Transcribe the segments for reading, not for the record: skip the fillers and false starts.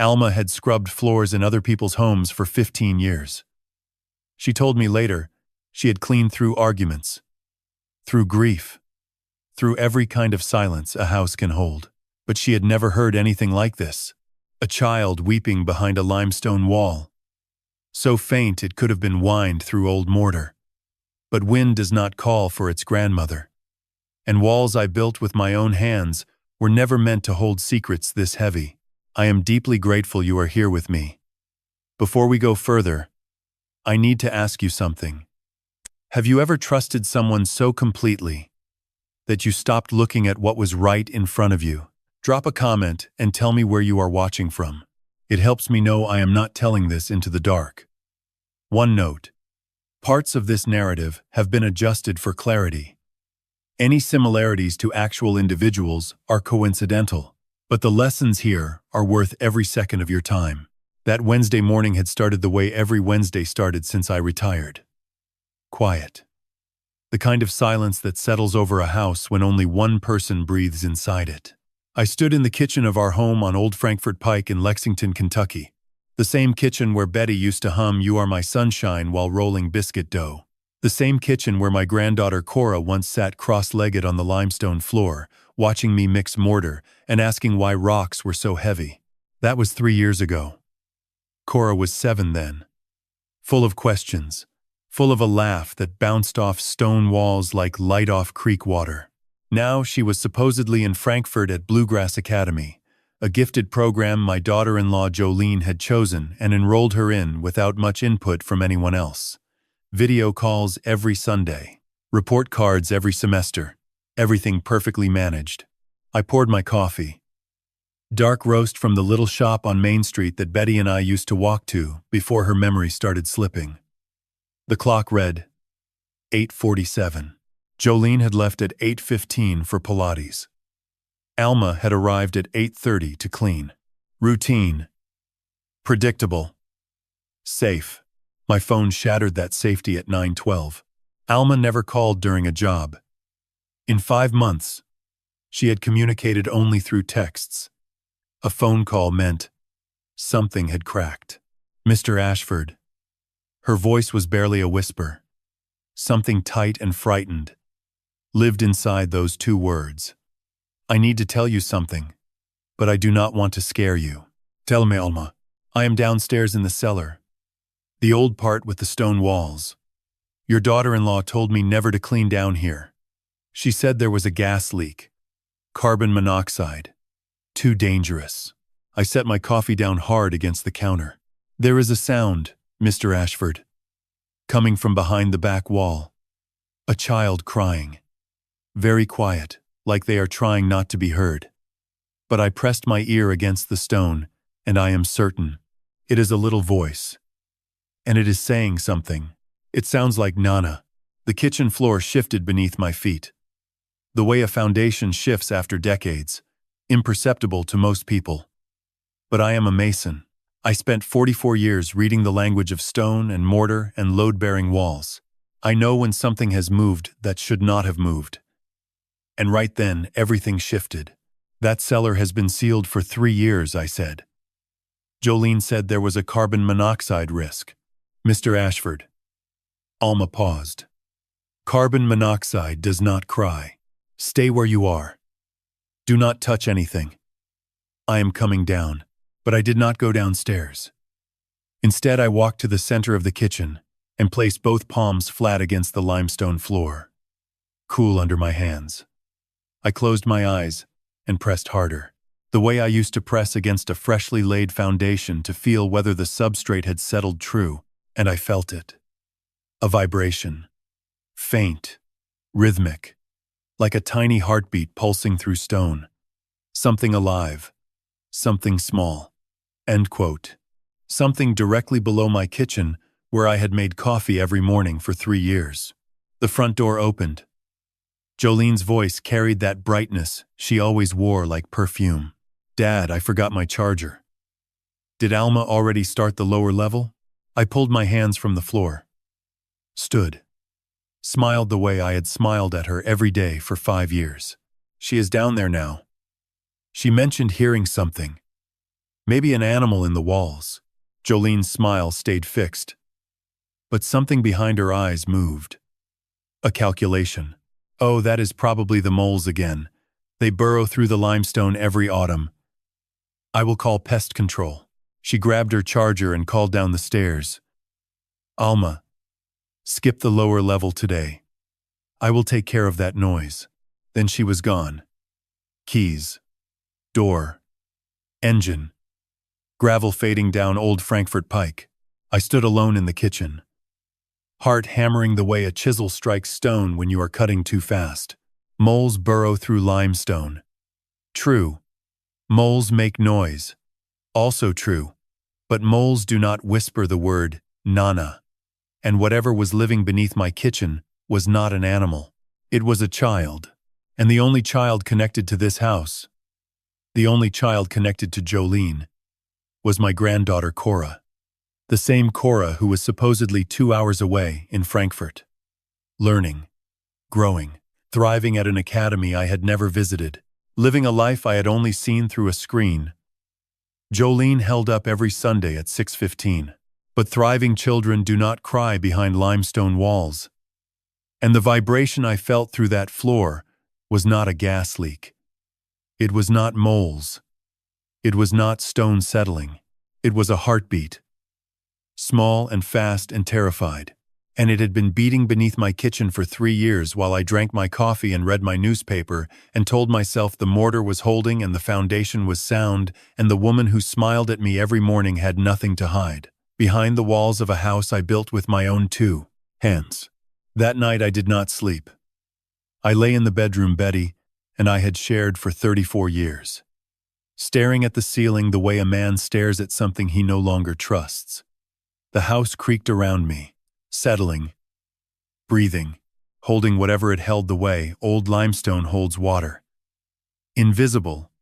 Alma had scrubbed floors in other people's homes for 15 years. She told me later she had cleaned through arguments, through grief, through every kind of silence a house can hold. But she had never heard anything like this. A child weeping behind a limestone wall, so faint it could have been whined through old mortar. But wind does not call for its grandmother. And walls I built with my own hands were never meant to hold secrets this heavy. I am deeply grateful you are here with me. Before we go further, I need to ask you something. Have you ever trusted someone so completely that you stopped looking at what was right in front of you? Drop a comment and tell me where you are watching from. It helps me know I am not telling this into the dark. One note: parts of this narrative have been adjusted for clarity. Any similarities to actual individuals are coincidental, but the lessons here are worth every second of your time. That Wednesday morning had started the way every Wednesday started since I retired. Quiet. The kind of silence that settles over a house when only one person breathes inside it. I stood in the kitchen of our home on Old Frankfort Pike in Lexington, Kentucky. The same kitchen where Betty used to hum "You Are My Sunshine" while rolling biscuit dough. The same kitchen where my granddaughter Cora once sat cross-legged on the limestone floor, watching me mix mortar and asking why rocks were so heavy. That was 3 years ago. Cora was 7 then. Full of questions, full of a laugh that bounced off stone walls like light-off creek water. Now she was supposedly in Frankfurt at Bluegrass Academy, a gifted program my daughter-in-law Jolene had chosen and enrolled her in without much input from anyone else. Video calls every Sunday, report cards every semester, everything perfectly managed. I poured my coffee. Dark roast from the little shop on Main Street that Betty and I used to walk to before her memory started slipping. The clock read 8:47. Jolene had left at 8:15 for Pilates. Alma had arrived at 8:30 to clean. Routine. Predictable. Safe. My phone shattered that safety at 9:12. Alma never called during a job. In 5 months, she had communicated only through texts. A phone call meant something had cracked. Mr. Ashford. Her voice was barely a whisper. Something tight and frightened lived inside those 2 words. I need to tell you something, but I do not want to scare you. Tell me, Alma. I am downstairs in the cellar. The old part with the stone walls. Your daughter-in-law told me never to clean down here. She said there was a gas leak. Carbon monoxide. Too dangerous. I set my coffee down hard against the counter. There is a sound, Mr. Ashford, coming from behind the back wall. A child crying. Very quiet, like they are trying not to be heard. But I pressed my ear against the stone, and I am certain it is a little voice. And it is saying something. It sounds like Nana. The kitchen floor shifted beneath my feet. The way a foundation shifts after decades, imperceptible to most people. But I am a mason. I spent 44 years reading the language of stone and mortar and load-bearing walls. I know when something has moved that should not have moved. And right then, everything shifted. That cellar has been sealed for 3 years, I said. Jolene said there was a carbon monoxide risk. Mr. Ashford. Alma paused. Carbon monoxide does not cry. Stay where you are. Do not touch anything. I am coming down, but I did not go downstairs. Instead, I walked to the center of the kitchen and placed both palms flat against the limestone floor. Cool under my hands. I closed my eyes and pressed harder, the way I used to press against a freshly laid foundation to feel whether the substrate had settled true, and I felt it. A vibration. Faint, rhythmic, like a tiny heartbeat pulsing through stone. Something alive, something small. End quote. Something directly below my kitchen where I had made coffee every morning for 3 years. The front door opened. Jolene's voice carried that brightness she always wore like perfume. Dad, I forgot my charger. Did Alma already start the lower level? I pulled my hands from the floor. Stood. Smiled the way I had smiled at her every day for 5 years. She is down there now. She mentioned hearing something. Maybe an animal in the walls. Jolene's smile stayed fixed. But something behind her eyes moved. A calculation. Oh, that is probably the moles again. They burrow through the limestone every autumn. I will call pest control. She grabbed her charger and called down the stairs. Alma, skip the lower level today. I will take care of that noise. Then she was gone. Keys. Door. Engine. Gravel fading down Old Frankfurt Pike. I stood alone in the kitchen. Heart hammering the way a chisel strikes stone when you are cutting too fast. Moles burrow through limestone. True. Moles make noise. Also true. But moles do not whisper the word, Nana. And whatever was living beneath my kitchen was not an animal. It was a child. And the only child connected to this house, the only child connected to Jolene, was my granddaughter Cora. The same Cora who was supposedly 2 hours away in Frankfurt. Learning, growing, thriving at an academy I had never visited, living a life I had only seen through a screen. Jolene held up every Sunday at 6:15. But thriving children do not cry behind limestone walls. And the vibration I felt through that floor was not a gas leak. It was not moles. It was not stone settling. It was a heartbeat. Small and fast and terrified. And it had been beating beneath my kitchen for 3 years while I drank my coffee and read my newspaper and told myself the mortar was holding and the foundation was sound and the woman who smiled at me every morning had nothing to hide. Behind the walls of a house I built with my own 2 hands. That night I did not sleep. I lay in the bedroom Betty and I had shared for 34 years. Staring at the ceiling the way a man stares at something he no longer trusts. The house creaked around me, settling, breathing, holding whatever it held the way old limestone holds water. Invisible,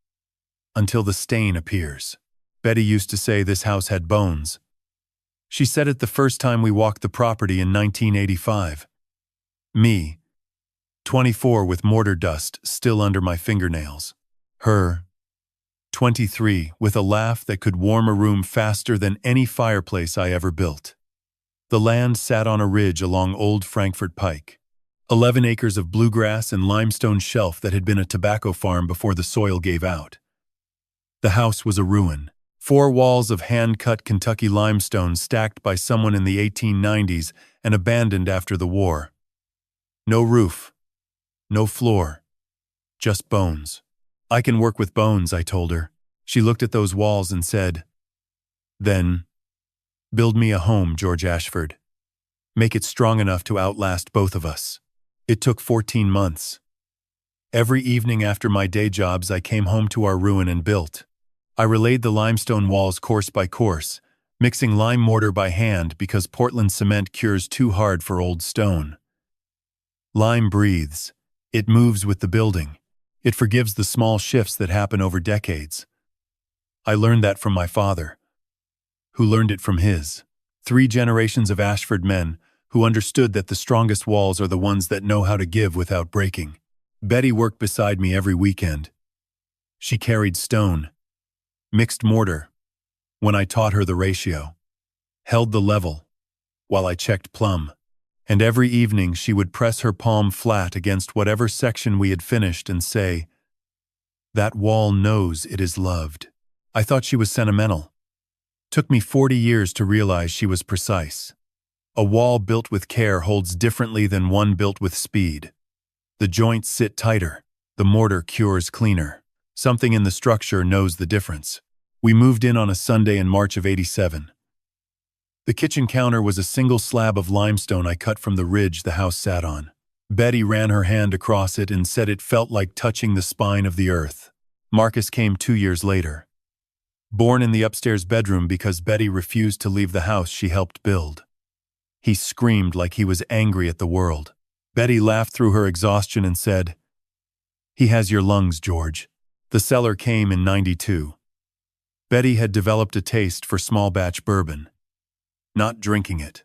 until the stain appears. Betty used to say this house had bones. She said it the first time we walked the property in 1985. Me, 24 with mortar dust still under my fingernails. Her, 23 with a laugh that could warm a room faster than any fireplace I ever built. The land sat on a ridge along Old Frankfurt Pike. 11 acres of bluegrass and limestone shelf that had been a tobacco farm before the soil gave out. The house was a ruin. 4 walls of hand-cut Kentucky limestone stacked by someone in the 1890s and abandoned after the war. No roof. No floor. Just bones. I can work with bones, I told her. She looked at those walls and said, "Then, build me a home, George Ashford. Make it strong enough to outlast both of us." It took 14 months. Every evening after my day jobs I came home to our ruin and built. I relayed the limestone walls course by course, mixing lime mortar by hand because Portland cement cures too hard for old stone. Lime breathes. It moves with the building. It forgives the small shifts that happen over decades. I learned that from my father, who learned it from his. 3 generations of Ashford men who understood that the strongest walls are the ones that know how to give without breaking. Betty worked beside me every weekend. She carried stone, mixed mortar, when I taught her the ratio, held the level, while I checked plumb. And every evening she would press her palm flat against whatever section we had finished and say, "That wall knows it is loved." I thought she was sentimental. Took me 40 years to realize she was precise. A wall built with care holds differently than one built with speed. The joints sit tighter. The mortar cures cleaner. Something in the structure knows the difference. We moved in on a Sunday in March of '87. The kitchen counter was a single slab of limestone I cut from the ridge the house sat on. Betty ran her hand across it and said it felt like touching the spine of the earth. Marcus came 2 years later. Born in the upstairs bedroom because Betty refused to leave the house she helped build. He screamed like he was angry at the world. Betty laughed through her exhaustion and said, "He has your lungs, George." The cellar came in '92. Betty had developed a taste for small batch bourbon. Not drinking it,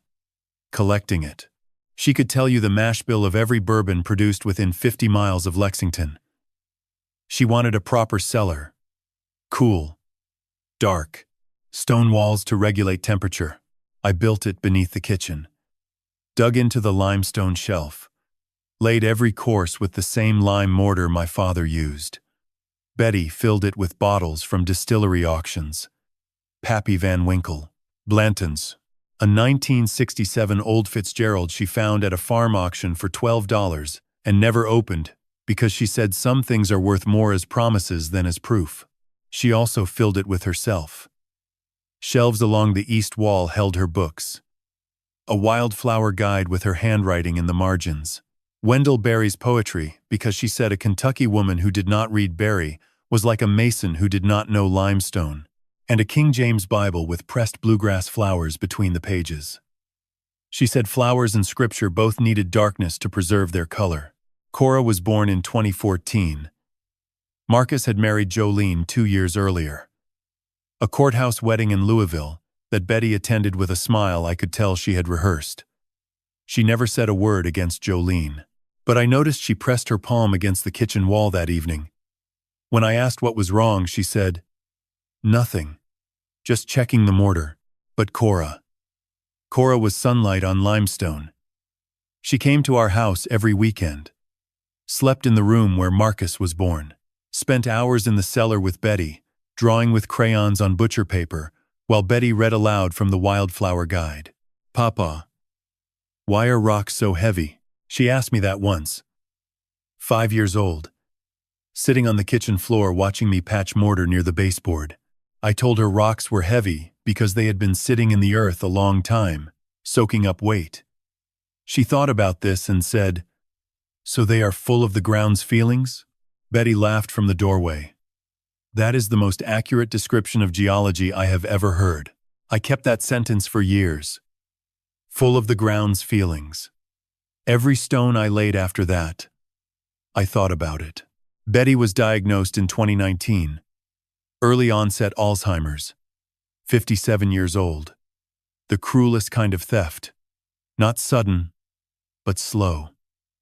collecting it. She could tell you the mash bill of every bourbon produced within 50 miles of Lexington. She wanted a proper cellar. Cool. Dark. Stone walls to regulate temperature. I built it beneath the kitchen. Dug into the limestone shelf. Laid every course with the same lime mortar my father used. Betty filled it with bottles from distillery auctions. Pappy Van Winkle. Blanton's. A 1967 old Fitzgerald she found at a farm auction for $12 and never opened because she said some things are worth more as promises than as proof. She also filled it with herself. Shelves along the east wall held her books. A wildflower guide with her handwriting in the margins. Wendell Berry's poetry, because she said a Kentucky woman who did not read Berry was like a mason who did not know limestone. And a King James Bible with pressed bluegrass flowers between the pages. She said flowers and scripture both needed darkness to preserve their color. Cora was born in 2014. Marcus had married Jolene 2 years earlier. A courthouse wedding in Louisville that Betty attended with a smile I could tell she had rehearsed. She never said a word against Jolene, but I noticed she pressed her palm against the kitchen wall that evening. When I asked what was wrong, she said, "Nothing. Just checking the mortar." But Cora was sunlight on limestone. She came to our house every weekend. Slept in the room where Marcus was born. Spent hours in the cellar with Betty, drawing with crayons on butcher paper, while Betty read aloud from the Wildflower Guide. "Papa, why are rocks so heavy?" She asked me that once. 5 years old. Sitting on the kitchen floor watching me patch mortar near the baseboard. I told her rocks were heavy because they had been sitting in the earth a long time, soaking up weight. She thought about this and said, "So they are full of the ground's feelings?" Betty laughed from the doorway. That is the most accurate description of geology I have ever heard. I kept that sentence for years. Full of the ground's feelings. Every stone I laid after that, I thought about it. Betty was diagnosed in 2019. Early onset Alzheimer's. 57 years old. The cruelest kind of theft. Not sudden, but slow.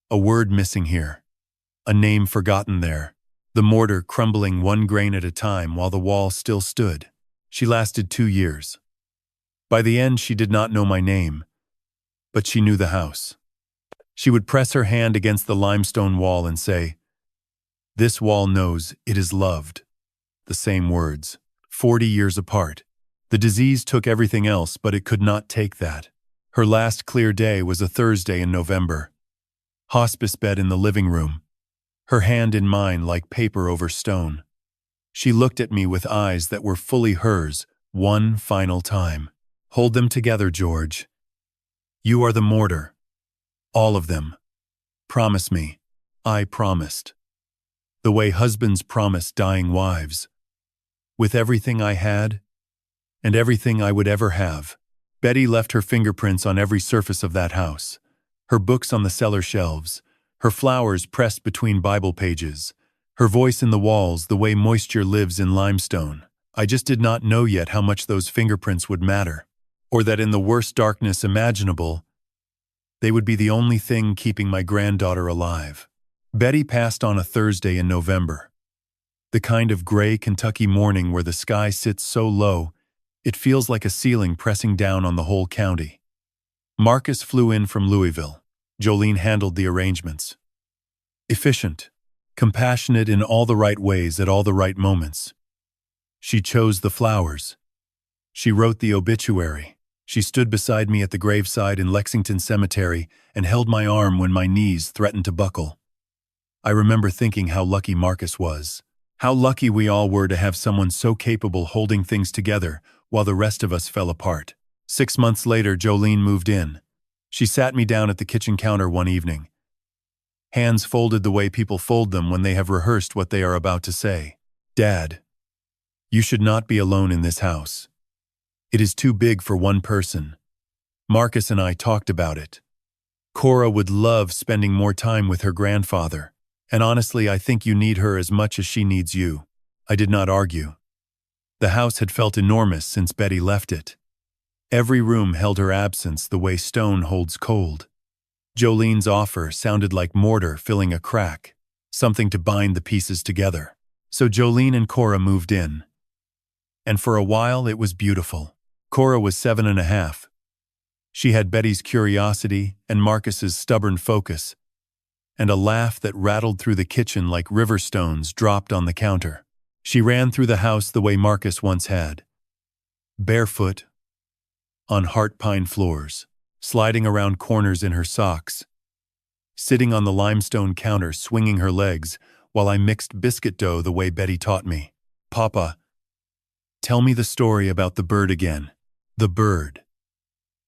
A word missing here. A name forgotten there. The mortar crumbling one grain at a time while the wall still stood. She lasted 2 years. By the end, she did not know my name, but she knew the house. She would press her hand against the limestone wall and say, "This wall knows it is loved." The same words, 40 years apart. The disease took everything else, but it could not take that. Her last clear day was a Thursday in November. Hospice bed in the living room. Her hand in mine like paper over stone. She looked at me with eyes that were fully hers, one final time. "Hold them together, George. You are the mortar. All of them. Promise me." I promised. The way husbands promise dying wives. With everything I had, and everything I would ever have. Betty left her fingerprints on every surface of that house. Her books on the cellar shelves. Her flowers pressed between Bible pages. Her voice in the walls, the way moisture lives in limestone. I just did not know yet how much those fingerprints would matter. Or that in the worst darkness imaginable, they would be the only thing keeping my granddaughter alive. Betty passed on a Thursday in November. The kind of gray Kentucky morning where the sky sits so low, it feels like a ceiling pressing down on the whole county. Marcus flew in from Louisville. Jolene handled the arrangements. Efficient, compassionate in all the right ways at all the right moments. She chose the flowers. She wrote the obituary. She stood beside me at the graveside in Lexington Cemetery and held my arm when my knees threatened to buckle. I remember thinking how lucky Marcus was. How lucky we all were to have someone so capable holding things together while the rest of us fell apart. 6 months later, Jolene moved in. She sat me down at the kitchen counter one evening. Hands folded the way people fold them when they have rehearsed what they are about to say. "Dad, you should not be alone in this house. It is too big for one person." Marcus and I talked about it. Cora would love spending more time with her grandfather. And honestly, I think you need her as much as she needs you. I did not argue. The house had felt enormous since Betty left it. Every room held her absence the way stone holds cold. Jolene's offer sounded like mortar filling a crack, something to bind the pieces together. So Jolene and Cora moved in. And for a while it was beautiful. Cora was 7.5. She had Betty's curiosity and Marcus's stubborn focus, and a laugh that rattled through the kitchen like river stones dropped on the counter. She ran through the house the way Marcus once had, barefoot, on heart pine floors, sliding around corners in her socks, sitting on the limestone counter swinging her legs while I mixed biscuit dough the way Betty taught me. "Papa, tell me the story about the bird again." The bird.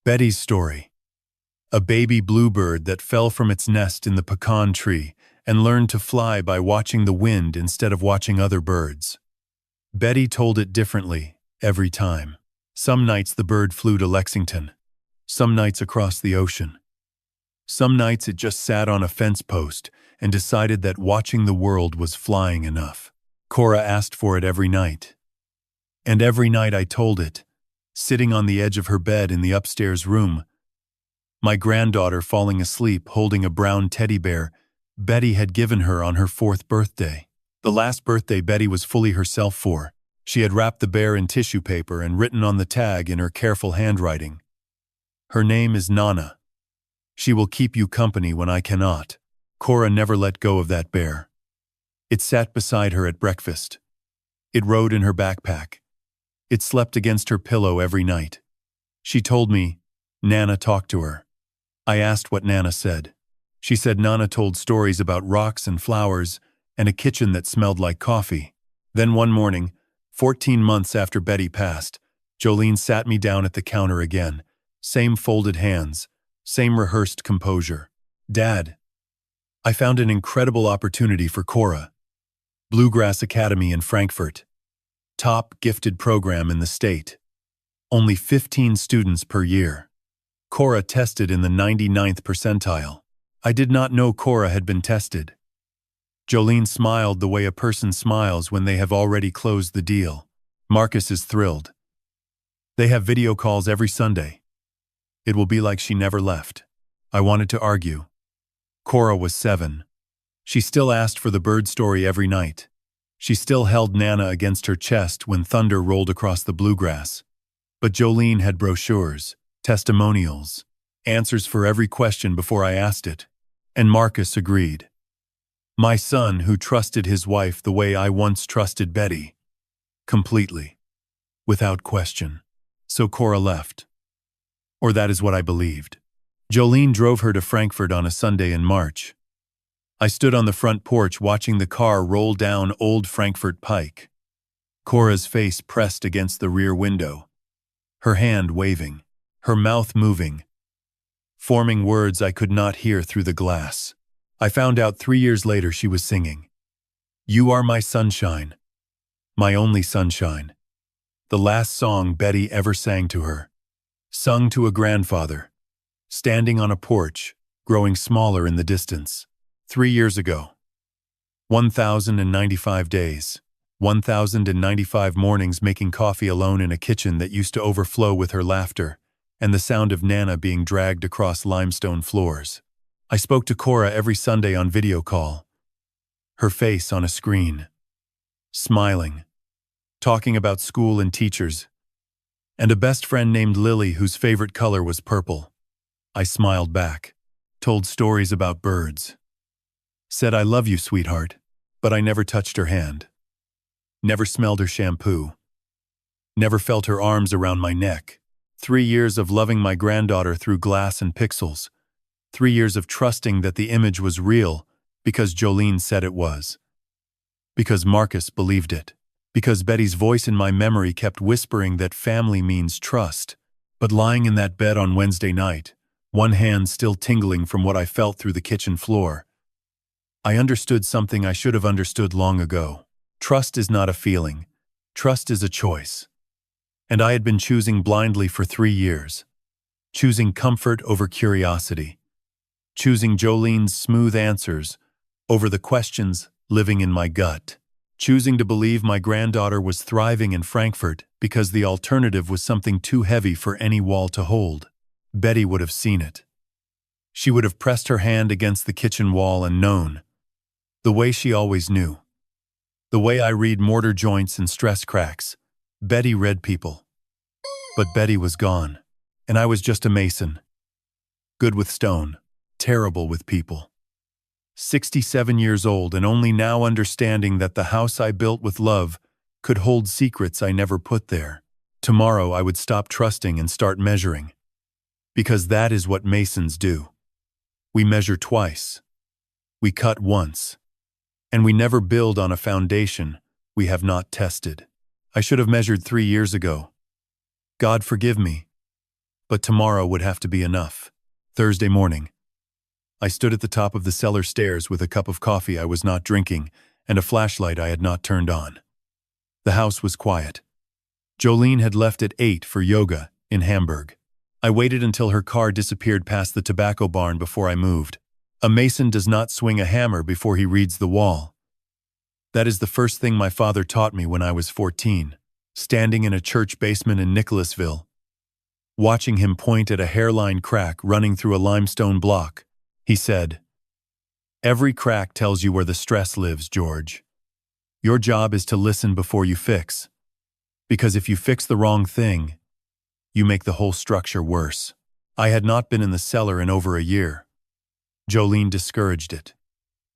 Betty's story. A baby bluebird that fell from its nest in the pecan tree and learned to fly by watching the wind instead of watching other birds. Betty told it differently every time. Some nights the bird flew to Lexington. Some nights across the ocean. Some nights it just sat on a fence post and decided that watching the world was flying enough. Cora asked for it every night. And every night I told it, sitting on the edge of her bed in the upstairs room, my granddaughter falling asleep holding a brown teddy bear Betty had given her on her 4th birthday. The last birthday Betty was fully herself for. She had wrapped the bear in tissue paper and written on the tag in her careful handwriting, "Her name is Nana. She will keep you company when I cannot." Cora never let go of that bear. It sat beside her at breakfast. It rode in her backpack. It slept against her pillow every night. She told me Nana talked to her. I asked what Nana said. She said Nana told stories about rocks and flowers and a kitchen that smelled like coffee. Then one morning, 14 months after Betty passed, Jolene sat me down at the counter again. Same folded hands, same rehearsed composure. "Dad, I found an incredible opportunity for Cora. Bluegrass Academy in Frankfurt. Top gifted program in the state. Only 15 students per year. Cora tested in the 99th percentile. I did not know Cora had been tested." Jolene smiled the way a person smiles when they have already closed the deal. "Marcus is thrilled. They have video calls every Sunday. It will be like she never left." I wanted to argue. Cora was 7. She still asked for the bird story every night. She still held Nana against her chest when thunder rolled across the bluegrass. But Jolene had brochures, testimonials, answers for every question before I asked it. And Marcus agreed. My son who trusted his wife the way I once trusted Betty. Completely. Without question. So Cora left. Or that is what I believed. Jolene drove her to Frankfurt on a Sunday in March. I stood on the front porch watching the car roll down Old Frankfurt Pike. Cora's face pressed against the rear window, her hand waving, her mouth moving, forming words I could not hear through the glass. I found out 3 years later she was singing, "You Are My Sunshine, My Only Sunshine," the last song Betty ever sang to her. Sung to a grandfather, standing on a porch, growing smaller in the distance. 3 years ago. 1,095 days. 1,095 mornings making coffee alone in a kitchen that used to overflow with her laughter and the sound of Nana being dragged across limestone floors. I spoke to Cora every Sunday on video call. Her face on a screen. Smiling. Talking about school and teachers. And a best friend named Lily whose favorite color was purple. I smiled back. Told stories about birds. Said I love you, sweetheart, but I never touched her hand. Never smelled her shampoo. Never felt her arms around my neck. 3 years of loving my granddaughter through glass and pixels. 3 years of trusting that the image was real because Jolene said it was. Because Marcus believed it. Because Betty's voice in my memory kept whispering that family means trust. But lying in that bed on Wednesday night, one hand still tingling from what I felt through the kitchen floor, I understood something I should have understood long ago. Trust is not a feeling. Trust is a choice. And I had been choosing blindly for 3 years. Choosing comfort over curiosity. Choosing Jolene's smooth answers over the questions living in my gut. Choosing to believe my granddaughter was thriving in Frankfurt because the alternative was something too heavy for any wall to hold. Betty would have seen it. She would have pressed her hand against the kitchen wall and known. The way she always knew. The way I read mortar joints and stress cracks. Betty read people. But Betty was gone, and I was just a mason. Good with stone, terrible with people. 67 years old and only now understanding that the house I built with love could hold secrets I never put there. Tomorrow I would stop trusting and start measuring. Because that is what masons do. We measure twice. We cut once. And we never build on a foundation we have not tested. I should have measured 3 years ago. God forgive me. But tomorrow would have to be enough. Thursday morning. I stood at the top of the cellar stairs with a cup of coffee I was not drinking and a flashlight I had not turned on. The house was quiet. Jolene had left at 8 for yoga in Hamburg. I waited until her car disappeared past the tobacco barn before I moved. A mason does not swing a hammer before he reads the wall. That is the first thing my father taught me when I was 14, standing in a church basement in Nicholasville. Watching him point at a hairline crack running through a limestone block, he said, "Every crack tells you where the stress lives, George. Your job is to listen before you fix. Because if you fix the wrong thing, you make the whole structure worse." I had not been in the cellar in over a year. Jolene discouraged it.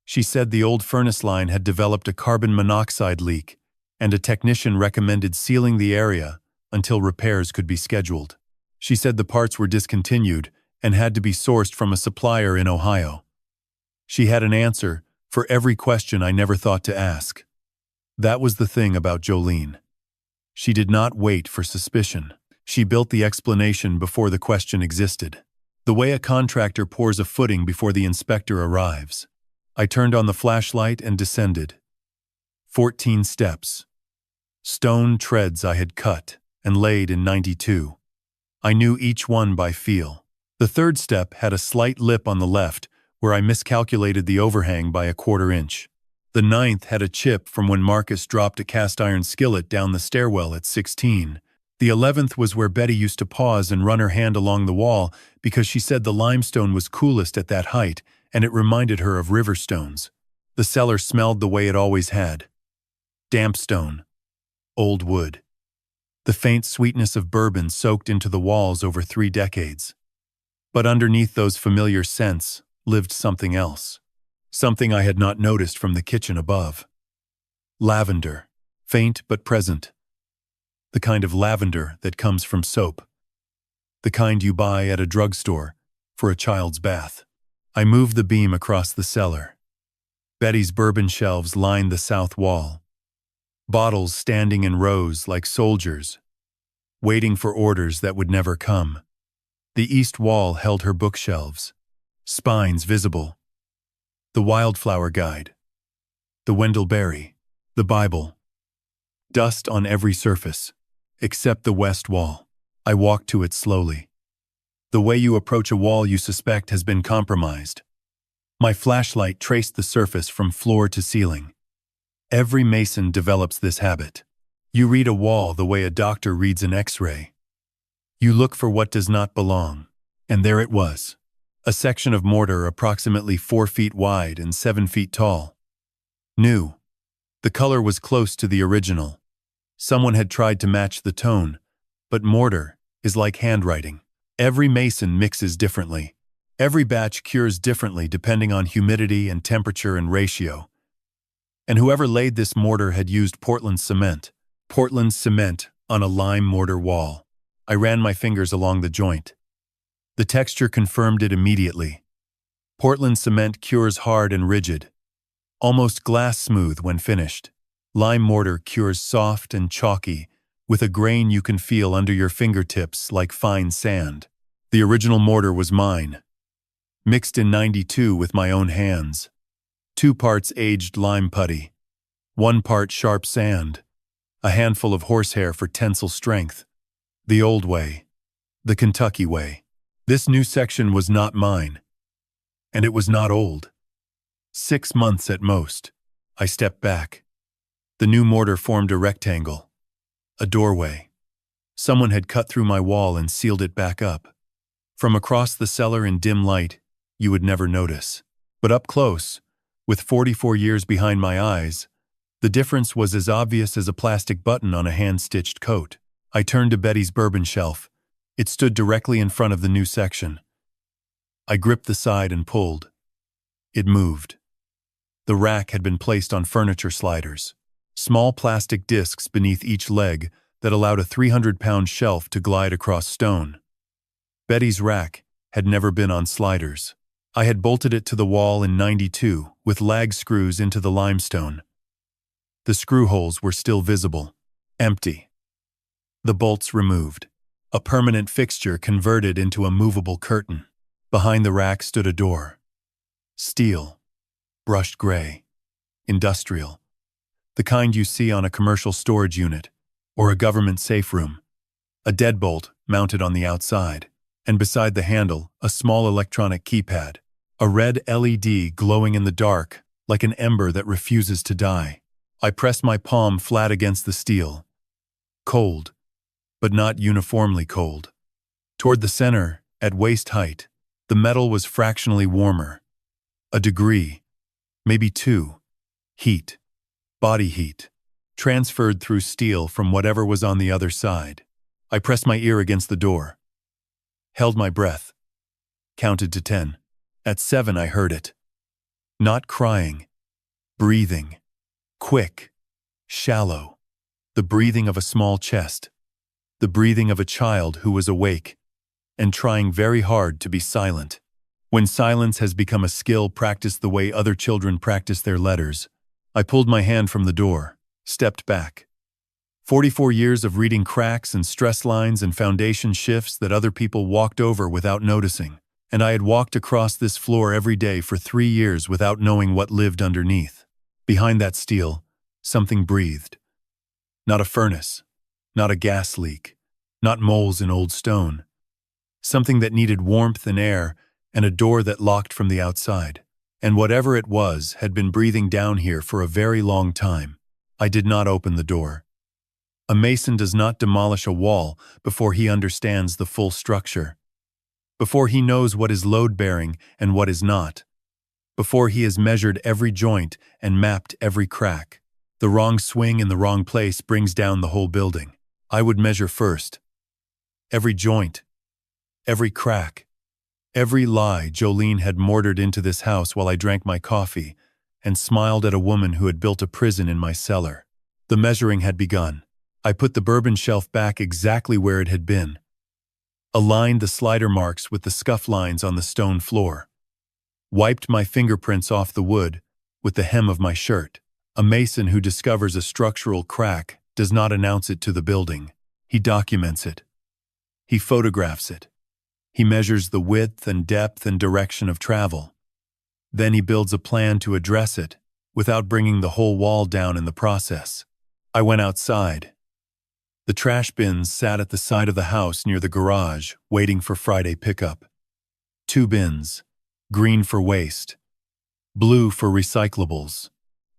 She said the old furnace line had developed a carbon monoxide leak, and a technician recommended sealing the area until repairs could be scheduled. She said the parts were discontinued and had to be sourced from a supplier in Ohio. She had an answer for every question I never thought to ask. That was the thing about Jolene. She did not wait for suspicion. She built the explanation before the question existed. The way a contractor pours a footing before the inspector arrives. I turned on the flashlight and descended. 14 steps. Stone treads I had cut and laid in 92. I knew each one by feel. The third step had a slight lip on the left where I miscalculated the overhang by a 1/4 inch. The 9th had a chip from when Marcus dropped a cast iron skillet down the stairwell at 16. The 11th was where Betty used to pause and run her hand along the wall because she said the limestone was coolest at that height and it reminded her of river stones. The cellar smelled the way it always had. Damp stone. Old wood. The faint sweetness of bourbon soaked into the walls over 3 decades. But underneath those familiar scents lived something else. Something I had not noticed from the kitchen above. Lavender. Faint but present. The kind of lavender that comes from soap. The kind you buy at a drugstore for a child's bath. I moved the beam across the cellar. Betty's bourbon shelves lined the south wall. Bottles standing in rows like soldiers, waiting for orders that would never come. The east wall held her bookshelves, spines visible. The Wildflower Guide. The Wendell Berry. The Bible. Dust on every surface, except the west wall. I walked to it slowly. The way you approach a wall you suspect has been compromised. My flashlight traced the surface from floor to ceiling. Every mason develops this habit. You read a wall the way a doctor reads an X-ray. You look for what does not belong, and there it was. A section of mortar approximately 4 feet wide and 7 feet tall. New. The color was close to the original. Someone had tried to match the tone, but mortar is like handwriting. Every mason mixes differently. Every batch cures differently depending on humidity and temperature and ratio. And whoever laid this mortar had used Portland cement. Portland cement on a lime mortar wall. I ran my fingers along the joint. The texture confirmed it immediately. Portland cement cures hard and rigid, almost glass smooth when finished. Lime mortar cures soft and chalky, with a grain you can feel under your fingertips like fine sand. The original mortar was mine, mixed in 92 with my own hands. 2 parts aged lime putty, 1 part sharp sand, a handful of horsehair for tensile strength. The old way, the Kentucky way. This new section was not mine, and it was not old. 6 months at most. I stepped back. The new mortar formed a rectangle, a doorway. Someone had cut through my wall and sealed it back up. From across the cellar in dim light, you would never notice. But up close, with 44 years behind my eyes, The difference was as obvious as a plastic button on a hand-stitched coat. I turned to Betty's bourbon shelf. It stood directly in front of the new section. I gripped the side and pulled. It moved. The rack had been placed on furniture sliders, small plastic discs beneath each leg that allowed a 300-pound shelf to glide across stone. Betty's rack had never been on sliders. I had bolted it to the wall in '92 with lag screws into the limestone. The screw holes were still visible, empty. The bolts removed. A permanent fixture converted into a movable curtain. Behind the rack stood a door. Steel, brushed gray, industrial. The kind you see on a commercial storage unit or a government safe room. A deadbolt mounted on the outside, and beside the handle, a small electronic keypad. A red LED glowing in the dark like an ember that refuses to die. I pressed my palm flat against the steel. Cold, but not uniformly cold. Toward the center, at waist height, the metal was fractionally warmer. A degree, maybe two. Heat, body heat, transferred through steel from whatever was on the other side. I pressed my ear against the door. Held my breath. Counted to 10. At 7 I heard it. Not crying. Breathing. Quick. Shallow. The breathing of a small chest. The breathing of a child who was awake and trying very hard to be silent. When silence has become a skill practiced the way other children practice their letters, I pulled my hand from the door, stepped back. 44 years of reading cracks and stress lines and foundation shifts that other people walked over without noticing, and I had walked across this floor every day for 3 years without knowing what lived underneath. Behind that steel, something breathed. Not a furnace, not a gas leak, not moles in old stone. Something that needed warmth and air and a door that locked from the outside. And whatever it was had been breathing down here for a very long time. I did not open the door. A mason does not demolish a wall before he understands the full structure. Before he knows what is load-bearing and what is not. Before he has measured every joint and mapped every crack. The wrong swing in the wrong place brings down the whole building. I would measure first. Every joint. Every crack. Every lie Jolene had mortared into this house while I drank my coffee and smiled at a woman who had built a prison in my cellar. The measuring had begun. I put the bourbon shelf back exactly where it had been. Aligned the slider marks with the scuff lines on the stone floor. Wiped my fingerprints off the wood with the hem of my shirt. A mason who discovers a structural crack does not announce it to the building. He documents it. He photographs it. He measures the width and depth and direction of travel. Then he builds a plan to address it without bringing the whole wall down in the process. I went outside. The trash bins sat at the side of the house near the garage, waiting for Friday pickup. 2 bins, green for waste, blue for recyclables.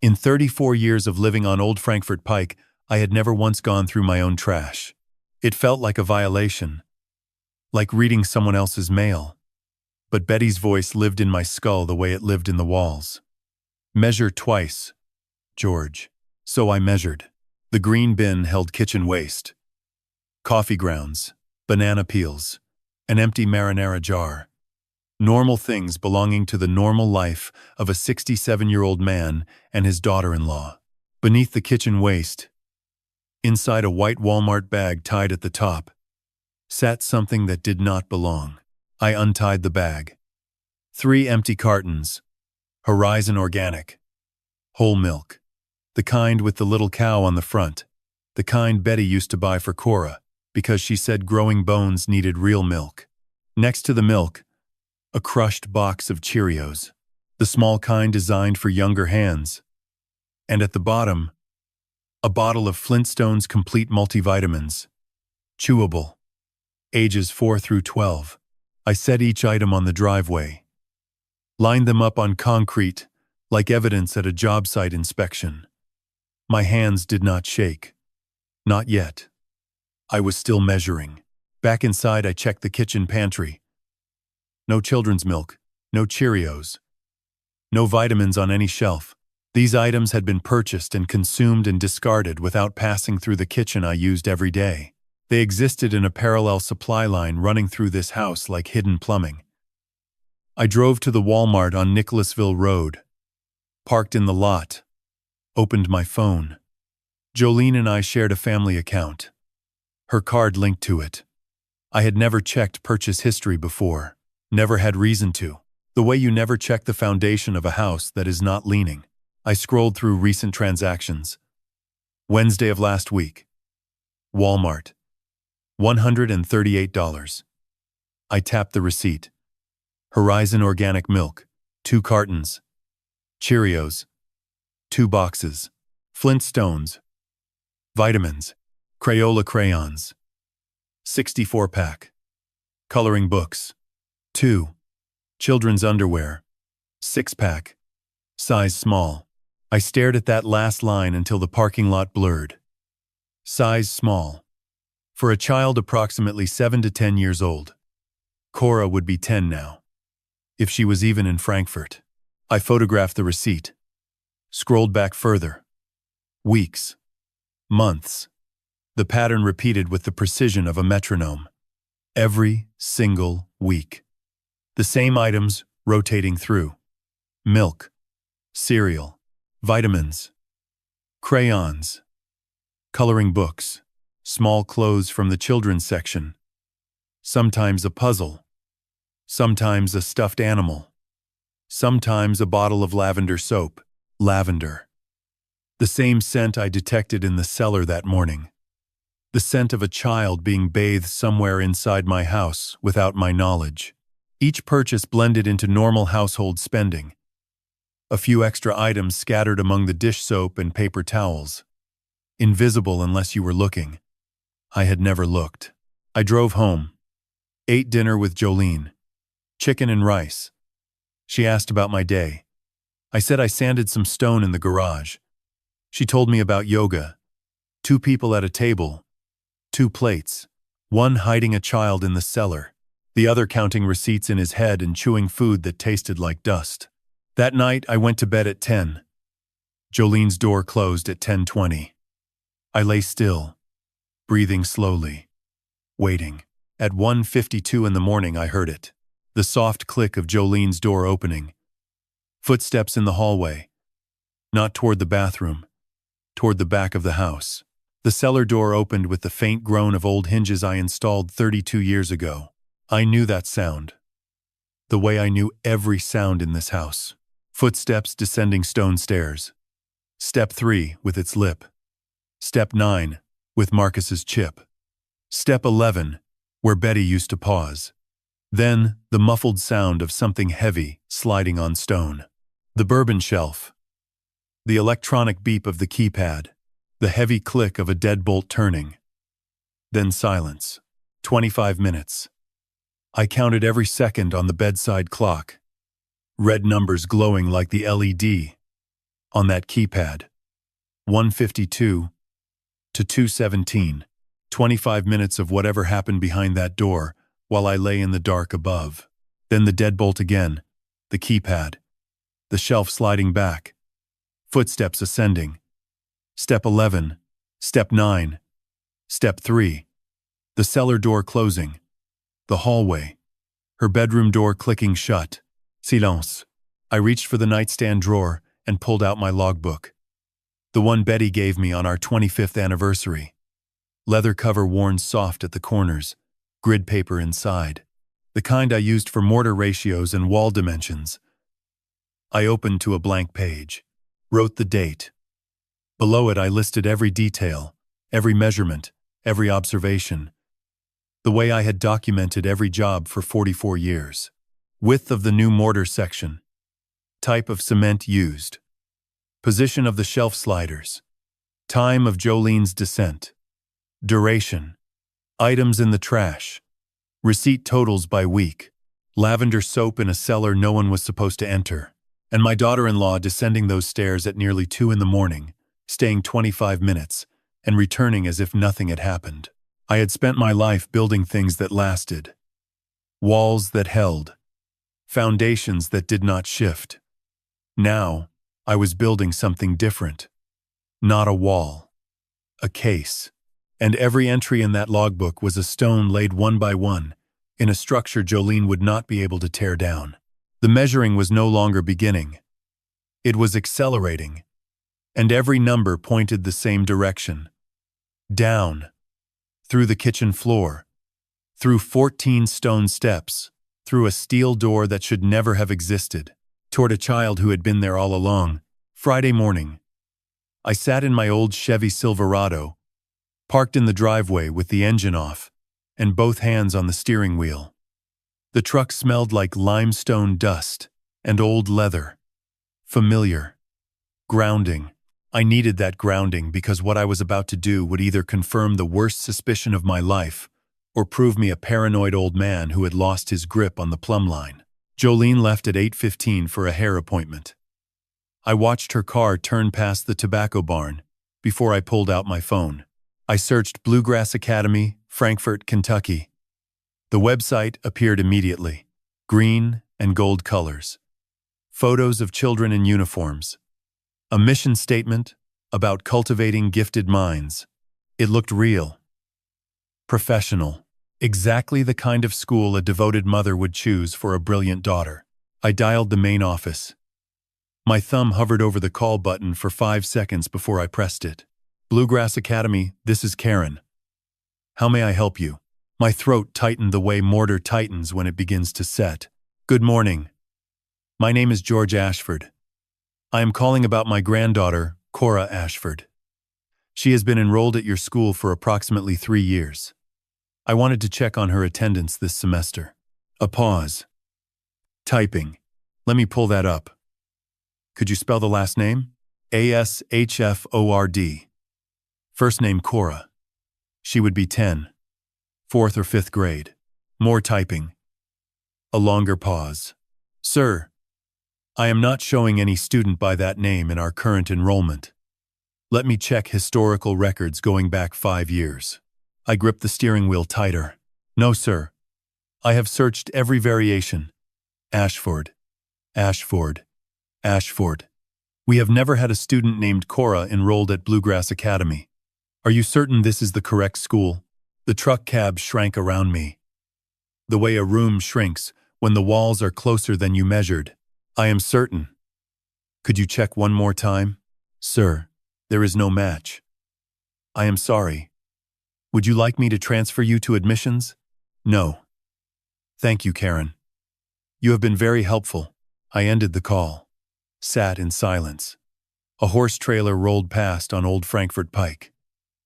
In 34 years of living on Old Frankfort Pike, I had never once gone through my own trash. It felt like a violation, like reading someone else's mail. But Betty's voice lived in my skull the way it lived in the walls. Measure twice, George. So I measured. The green bin held kitchen waste, coffee grounds, banana peels, an empty marinara jar. Normal things belonging to the normal life of a 67-year-old man and his daughter-in-law. Beneath the kitchen waste, inside a white Walmart bag tied at the top, sat something that did not belong. I untied the bag. 3 empty cartons. Horizon Organic. Whole milk. The kind with the little cow on the front. The kind Betty used to buy for Cora, because she said growing bones needed real milk. Next to the milk, a crushed box of Cheerios. The small kind designed for younger hands. And at the bottom, a bottle of Flintstone's complete multivitamins. Chewable. Ages 4 through 12. I set each item on the driveway. Lined them up on concrete, like evidence at a job site inspection. My hands did not shake. Not yet. I was still measuring. Back inside, I checked the kitchen pantry. No children's milk, no Cheerios. No vitamins on any shelf. These items had been purchased and consumed and discarded without passing through the kitchen I used every day. They existed in a parallel supply line running through this house like hidden plumbing. I drove to the Walmart on Nicholasville Road, parked in the lot, opened my phone. Jolene and I shared a family account. Her card linked to it. I had never checked purchase history before, never had reason to. The way you never check the foundation of a house that is not leaning. I scrolled through recent transactions. Wednesday of last week. Walmart. $138. I tapped the receipt. Horizon Organic Milk, 2 cartons. Cheerios, 2 boxes. Flintstones. Vitamins. Crayola crayons. 64-pack. Coloring books. 2. Children's underwear. 6-pack. Size small. I stared at that last line until the parking lot blurred. Size small. For a child approximately 7 to 10 years old. Cora would be 10 now. If she was even in Frankfurt. I photographed the receipt. Scrolled back further. Weeks. Months. The pattern repeated with the precision of a metronome. Every single week. The same items rotating through. Milk. Cereal. Vitamins. Crayons. Coloring books. Small clothes from the children's section. Sometimes a puzzle. Sometimes a stuffed animal. Sometimes a bottle of lavender soap. Lavender. The same scent I detected in the cellar that morning. The scent of a child being bathed somewhere inside my house without my knowledge. Each purchase blended into normal household spending. A few extra items scattered among the dish soap and paper towels. Invisible unless you were looking. I had never looked. I drove home. Ate dinner with Jolene. Chicken and rice. She asked about my day. I said I sanded some stone in the garage. She told me about yoga. 2 people at a table. 2 plates. One hiding a child in the cellar. The other counting receipts in his head and chewing food that tasted like dust. That night, I went to bed at 10. Jolene's door closed at 10:20. I lay still, breathing slowly, waiting. At 1:52 in the morning, I heard it. The soft click of Jolene's door opening. Footsteps in the hallway. Not toward the bathroom, toward the back of the house. The cellar door opened with the faint groan of old hinges I installed 32 years ago. I knew that sound. The way I knew every sound in this house. Footsteps descending stone stairs. Step 3 with its lip. Step 9 with Marcus's chip. Step 11 where Betty used to pause. Then the muffled sound of something heavy sliding on stone. The bourbon shelf. The electronic beep of the keypad. The heavy click of a deadbolt turning. Then silence. 25 minutes. I counted every second on the bedside clock. Red numbers glowing like the LED on that keypad. 1:52 to 2:17. 25 minutes of whatever happened behind that door while I lay in the dark above. Then the deadbolt again, the keypad, the shelf sliding back, footsteps ascending. Step 11, Step 9, Step 3, the cellar door closing, the hallway, her bedroom door clicking shut. Silence. I reached for the nightstand drawer and pulled out my logbook. The one Betty gave me on our 25th anniversary. Leather cover worn soft at the corners, grid paper inside. The kind I used for mortar ratios and wall dimensions. I opened to a blank page. Wrote the date. Below it I listed every detail, every measurement, every observation. The way I had documented every job for 44 years. Width of the new mortar section. Type of cement used. Position of the shelf sliders. Time of Jolene's descent. Duration. Items in the trash. Receipt totals by week. Lavender soap in a cellar no one was supposed to enter. And my daughter-in-law descending those stairs at nearly 2 in the morning, staying 25 minutes, and returning as if nothing had happened. I had spent my life building things that lasted. Walls that held. Foundations that did not shift. Now, I was building something different. Not a wall. A case. And every entry in that logbook was a stone laid one by one, in a structure Jolene would not be able to tear down. The measuring was no longer beginning. It was accelerating. And every number pointed the same direction. Down. Through the kitchen floor. Through 14 stone steps. Through a steel door that should never have existed. Toward a child who had been there all along. Friday morning. I sat in my old Chevy Silverado, parked in the driveway with the engine off, and both hands on the steering wheel. The truck smelled like limestone dust and old leather. Familiar. Grounding. I needed that grounding because what I was about to do would either confirm the worst suspicion of my life or prove me a paranoid old man who had lost his grip on the plumb line. Jolene left at 8:15 for a hair appointment. I watched her car turn past the tobacco barn before I pulled out my phone. I searched Bluegrass Academy, Frankfort, Kentucky. The website appeared immediately. Green and gold colors. Photos of children in uniforms. A mission statement about cultivating gifted minds. It looked real. Professional. Exactly the kind of school a devoted mother would choose for a brilliant daughter. I dialed the main office. My thumb hovered over the call button for 5 seconds before I pressed it. Bluegrass Academy, this is Karen. How may I help you? My throat tightened the way mortar tightens when it begins to set. Good morning. My name is George Ashford. I am calling about my granddaughter, Cora Ashford. She has been enrolled at your school for approximately 3 years. I wanted to check on her attendance this semester. A pause. Typing. Let me pull that up. Could you spell the last name? Ashford. First name Cora. She would be 10. 4th or 5th grade. More typing. A longer pause. Sir, I am not showing any student by that name in our current enrollment. Let me check historical records going back 5 years. I gripped the steering wheel tighter. No, sir. I have searched every variation. Ashford. Ashford. Ashford. We have never had a student named Cora enrolled at Bluegrass Academy. Are you certain this is the correct school? The truck cab shrank around me. The way a room shrinks when the walls are closer than you measured. I am certain. Could you check one more time? Sir, there is no match. I am sorry. Would you like me to transfer you to admissions? No. Thank you, Karen. You have been very helpful. I ended the call. Sat in silence. A horse trailer rolled past on Old Frankfort Pike.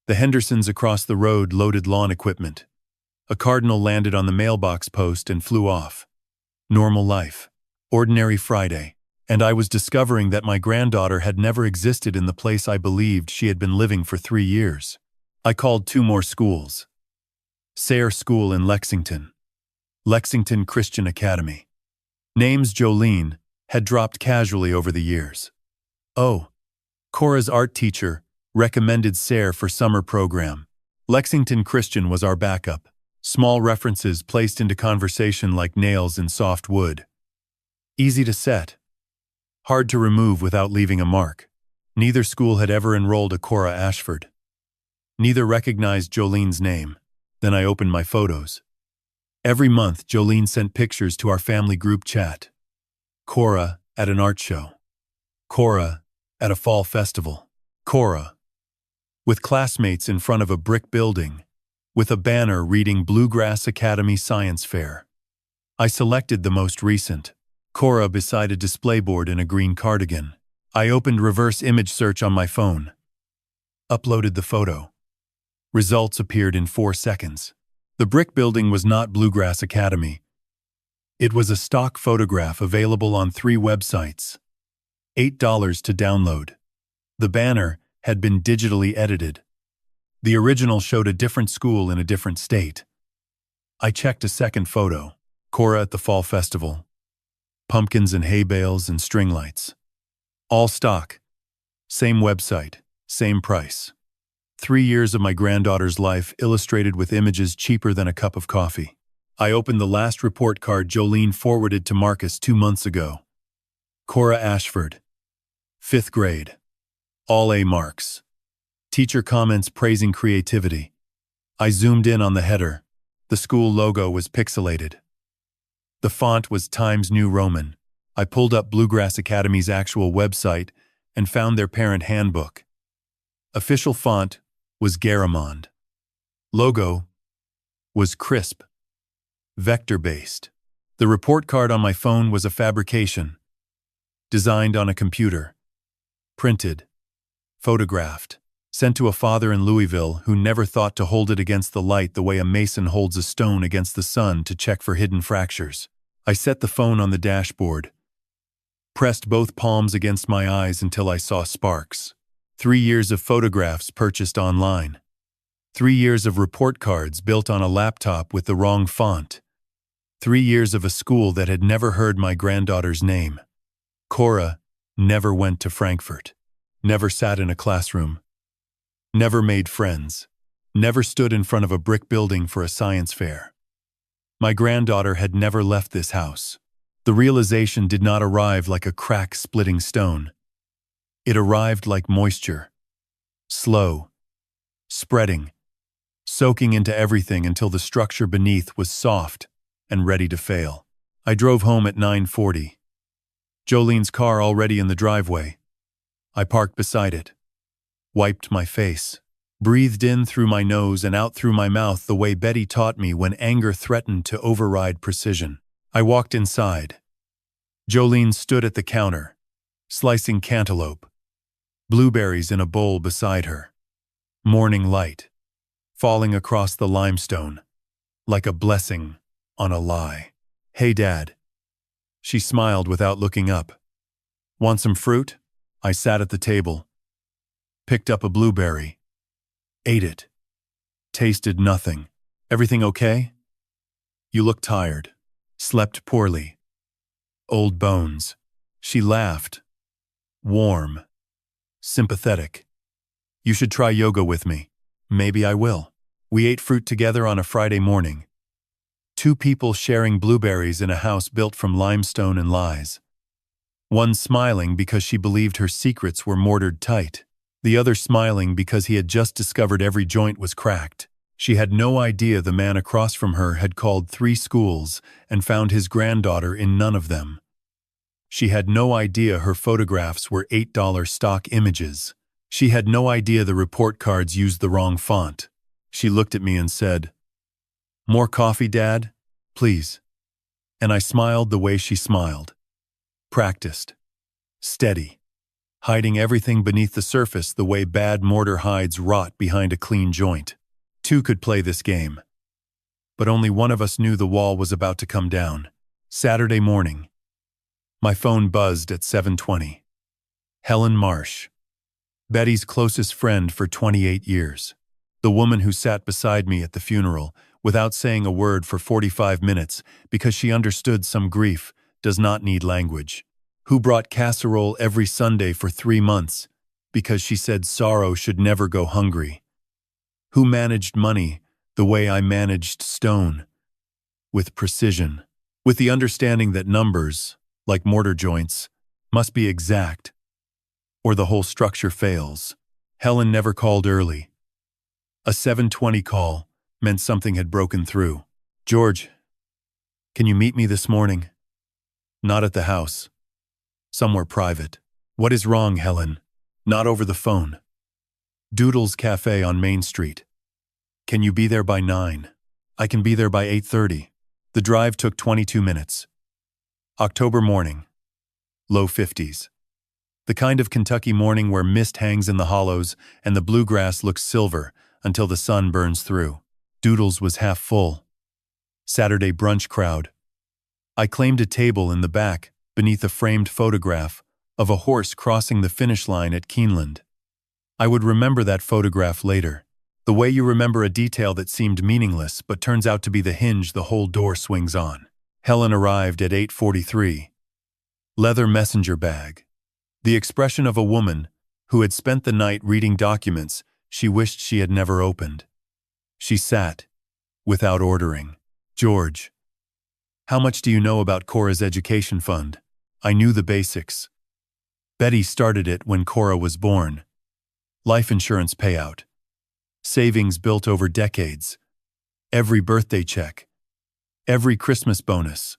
The Hendersons across the road loaded lawn equipment. A cardinal landed on the mailbox post and flew off. Normal life. Ordinary Friday. And I was discovering that my granddaughter had never existed in the place I believed she had been living for 3 years. I called 2 more schools. Sayre School in Lexington. Lexington Christian Academy. Names Jolene had dropped casually over the years. Oh, Cora's art teacher recommended Sayre for summer program. Lexington Christian was our backup. Small references placed into conversation like nails in soft wood. Easy to set. Hard to remove without leaving a mark. Neither school had ever enrolled a Cora Ashford. Neither recognized Jolene's name. Then I opened my photos. Every month, Jolene sent pictures to our family group chat. Cora at an art show. Cora at a fall festival. Cora with classmates in front of a brick building, with a banner reading Bluegrass Academy Science Fair. I selected the most recent. Cora beside a display board in a green cardigan. I opened reverse image search on my phone. Uploaded the photo. Results appeared in 4 seconds. The brick building was not Bluegrass Academy. It was a stock photograph available on 3 websites. $8 to download. The banner had been digitally edited. The original showed a different school in a different state. I checked a second photo. Cora at the fall festival. Pumpkins and hay bales and string lights. All stock. Same website. Same price. 3 years of my granddaughter's life illustrated with images cheaper than a cup of coffee. I opened the last report card Jolene forwarded to Marcus 2 months ago. Cora Ashford. Fifth grade. All A marks. Teacher comments praising creativity. I zoomed in on the header. The school logo was pixelated. The font was Times New Roman. I pulled up Bluegrass Academy's actual website and found their parent handbook. Official font was Garamond. Logo was crisp, vector-based. The report card on my phone was a fabrication, designed on a computer, printed, photographed, sent to a father in Louisville who never thought to hold it against the light the way a mason holds a stone against the sun to check for hidden fractures. I set the phone on the dashboard, pressed both palms against my eyes until I saw sparks. 3 years of photographs purchased online. 3 years of report cards built on a laptop with the wrong font. 3 years of a school that had never heard my granddaughter's name. Cora never went to Frankfurt, never sat in a classroom, never made friends, never stood in front of a brick building for a science fair. My granddaughter had never left this house. The realization did not arrive like a crack-splitting stone. It arrived like moisture, slow, spreading, soaking into everything until the structure beneath was soft and ready to fail. I drove home at 9:40. Jolene's car already in the driveway. I parked beside it, wiped my face, breathed in through my nose and out through my mouth the way Betty taught me when anger threatened to override precision. I walked inside. Jolene stood at the counter, slicing cantaloupe, blueberries in a bowl beside her. Morning light, falling across the limestone, like a blessing on a lie. "Hey, Dad." She smiled without looking up. "Want some fruit?" I sat at the table, picked up a blueberry, ate it, tasted nothing. "Everything okay?" "You look tired. Slept poorly." "Old bones." She laughed, warm, sympathetic. "You should try yoga with me." "Maybe I will." We ate fruit together on a Friday morning. 2 people sharing blueberries in a house built from limestone and lies. One smiling because she believed her secrets were mortared tight. The other smiling because he had just discovered every joint was cracked. She had no idea the man across from her had called 3 schools and found his granddaughter in none of them. She had no idea her photographs were $8 stock images. She had no idea the report cards used the wrong font. She looked at me and said, "More coffee, Dad? Please." And I smiled the way she smiled. Practiced. Steady. Hiding everything beneath the surface the way bad mortar hides rot behind a clean joint. 2 could play this game. But only one of us knew the wall was about to come down. Saturday morning. My phone buzzed at 7:20. Helen Marsh. Betty's closest friend for 28 years. The woman who sat beside me at the funeral, without saying a word for 45 minutes because she understood some grief does not need language. Who brought casserole every Sunday for 3 months because she said sorrow should never go hungry. Who managed money the way I managed stone, with precision, with the understanding that numbers, like mortar joints, must be exact, or the whole structure fails. Helen never called early. A 7:20 call meant something had broken through. "George, can you meet me this morning?" "Not at the house. Somewhere private." "What is wrong, Helen?" "Not over the phone." "Doodle's Cafe on Main Street." "Can you be there by 9? "I can be there by 8:30. The drive took 22 minutes. October morning. Low 50s. The kind of Kentucky morning where mist hangs in the hollows and the bluegrass looks silver until the sun burns through. Doodle's was half full. Saturday brunch crowd. I claimed a table in the back beneath a framed photograph of a horse crossing the finish line at Keeneland. I would remember that photograph later, the way you remember a detail that seemed meaningless but turns out to be the hinge the whole door swings on. Helen arrived at 8:43. Leather messenger bag. The expression of a woman who had spent the night reading documents she wished she had never opened. She sat, without ordering. "George, how much do you know about Cora's education fund?" I knew the basics. Betty started it when Cora was born. Life insurance payout. Savings built over decades. Every birthday check. Every Christmas bonus.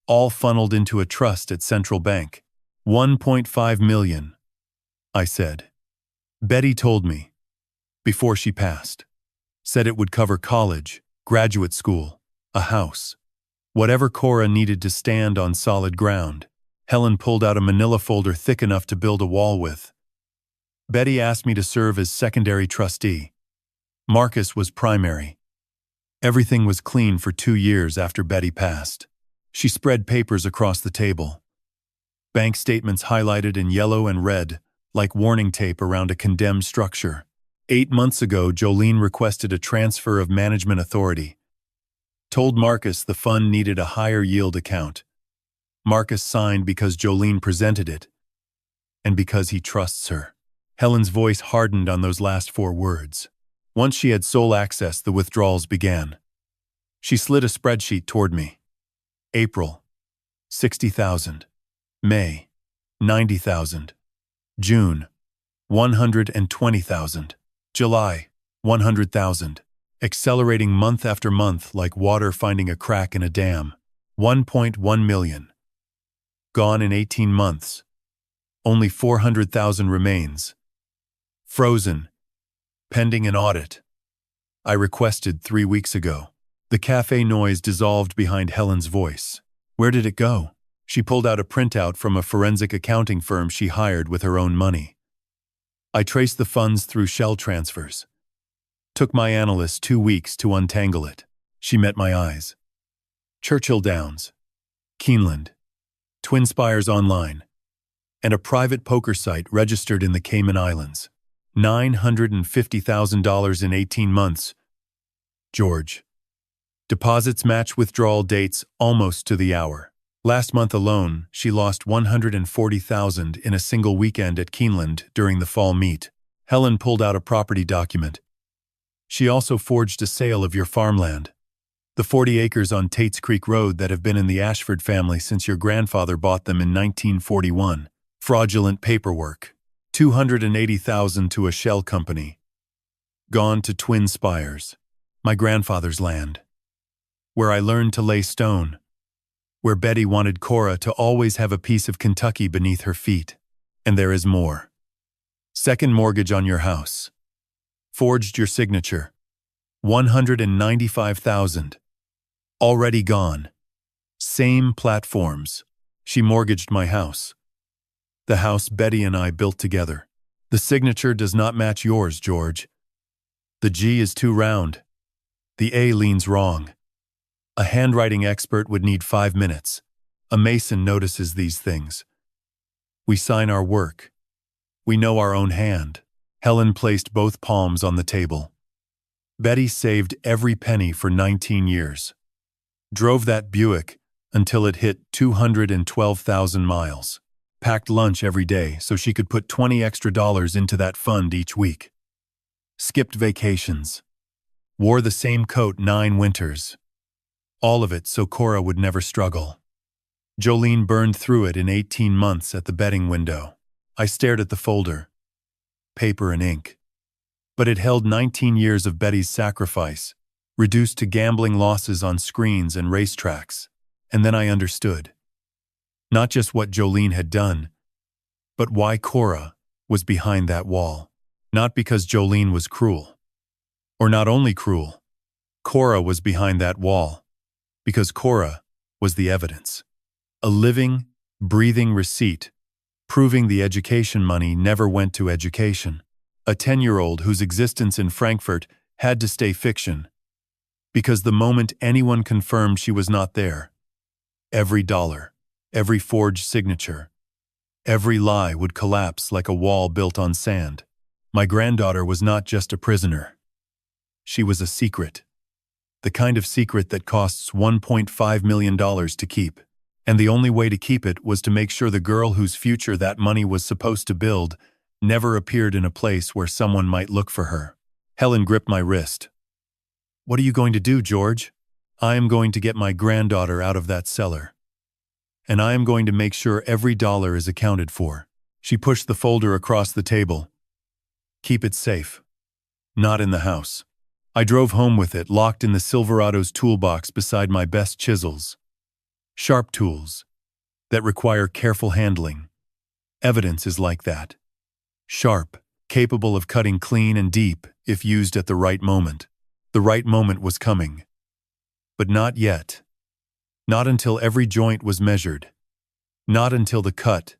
All funneled into a trust at Central Bank. 1.5 million, I said. Betty told me, before she passed. Said it would cover college, graduate school, a house. Whatever Cora needed to stand on solid ground. Helen pulled out a manila folder thick enough to build a wall with. Betty asked me to serve as secondary trustee. Marcus was primary. Everything was clean for 2 years after Betty passed. She spread papers across the table. Bank statements highlighted in yellow and red, like warning tape around a condemned structure. 8 months ago, Jolene requested a transfer of management authority. Told Marcus the fund needed a higher yield account. Marcus signed because Jolene presented it, and because he trusts her. Helen's voice hardened on those last 4 words. Once she had sole access, the withdrawals began. She slid a spreadsheet toward me. April, 60,000. May, 90,000. June, 120,000. July, 100,000. Accelerating month after month like water finding a crack in a dam. 1.1 million. Gone in 18 months. Only 400,000 remains. Frozen. Pending an audit. I requested 3 weeks ago. The cafe noise dissolved behind Helen's voice. Where did it go? She pulled out a printout from a forensic accounting firm she hired with her own money. I traced the funds through shell transfers. Took my analyst 2 weeks to untangle it. She met my eyes. Churchill Downs, Keeneland, Twin Spires Online, and a private poker site registered in the Cayman Islands. $950,000 in 18 months. George. Deposits match withdrawal dates almost to the hour. Last month alone, she lost $140,000 in a single weekend at Keeneland during the fall meet. Helen pulled out a property document. She also forged a sale of your farmland. The 40 acres on Tates Creek Road that have been in the Ashford family since your grandfather bought them in 1941. Fraudulent paperwork. $280,000 to a shell company. Gone to Twin Spires, my grandfather's land. Where I learned to lay stone. Where Betty wanted Cora to always have a piece of Kentucky beneath her feet. And there is more. Second mortgage on your house. Forged your signature. $195,000. Already gone. Same platforms. She mortgaged my house. The house Betty and I built together. The signature does not match yours, George. The G is too round. The A leans wrong. A handwriting expert would need 5 minutes. A mason notices these things. We sign our work. We know our own hand. Helen placed both palms on the table. Betty saved every penny for 19 years. Drove that Buick until it hit 212,000 miles. Packed lunch every day so she could put $20 extra into that fund each week. Skipped vacations. Wore the same coat 9 winters. All of it so Cora would never struggle. Jolene burned through it in 18 months at the betting window. I stared at the folder. Paper and ink. But it held 19 years of Betty's sacrifice, reduced to gambling losses on screens and racetracks. And then I understood. Not just what Jolene had done, but why Cora was behind that wall. Not because Jolene was cruel. Or not only cruel. Cora was behind that wall. Because Cora was the evidence. A living, breathing receipt, proving the education money never went to education. A 10-year-old whose existence in Frankfurt had to stay fiction. Because the moment anyone confirmed she was not there, every dollar, every forged signature, every lie would collapse like a wall built on sand. My granddaughter was not just a prisoner. She was a secret. The kind of secret that costs $1.5 million to keep. And the only way to keep it was to make sure the girl whose future that money was supposed to build never appeared in a place where someone might look for her. Helen gripped my wrist. What are you going to do, George? I am going to get my granddaughter out of that cellar. And I am going to make sure every dollar is accounted for. She pushed the folder across the table. Keep it safe. Not in the house. I drove home with it, locked in the Silverado's toolbox beside my best chisels. Sharp tools that require careful handling. Evidence is like that. Sharp, capable of cutting clean and deep if used at the right moment. The right moment was coming. But not yet. Not until every joint was measured. Not until the cut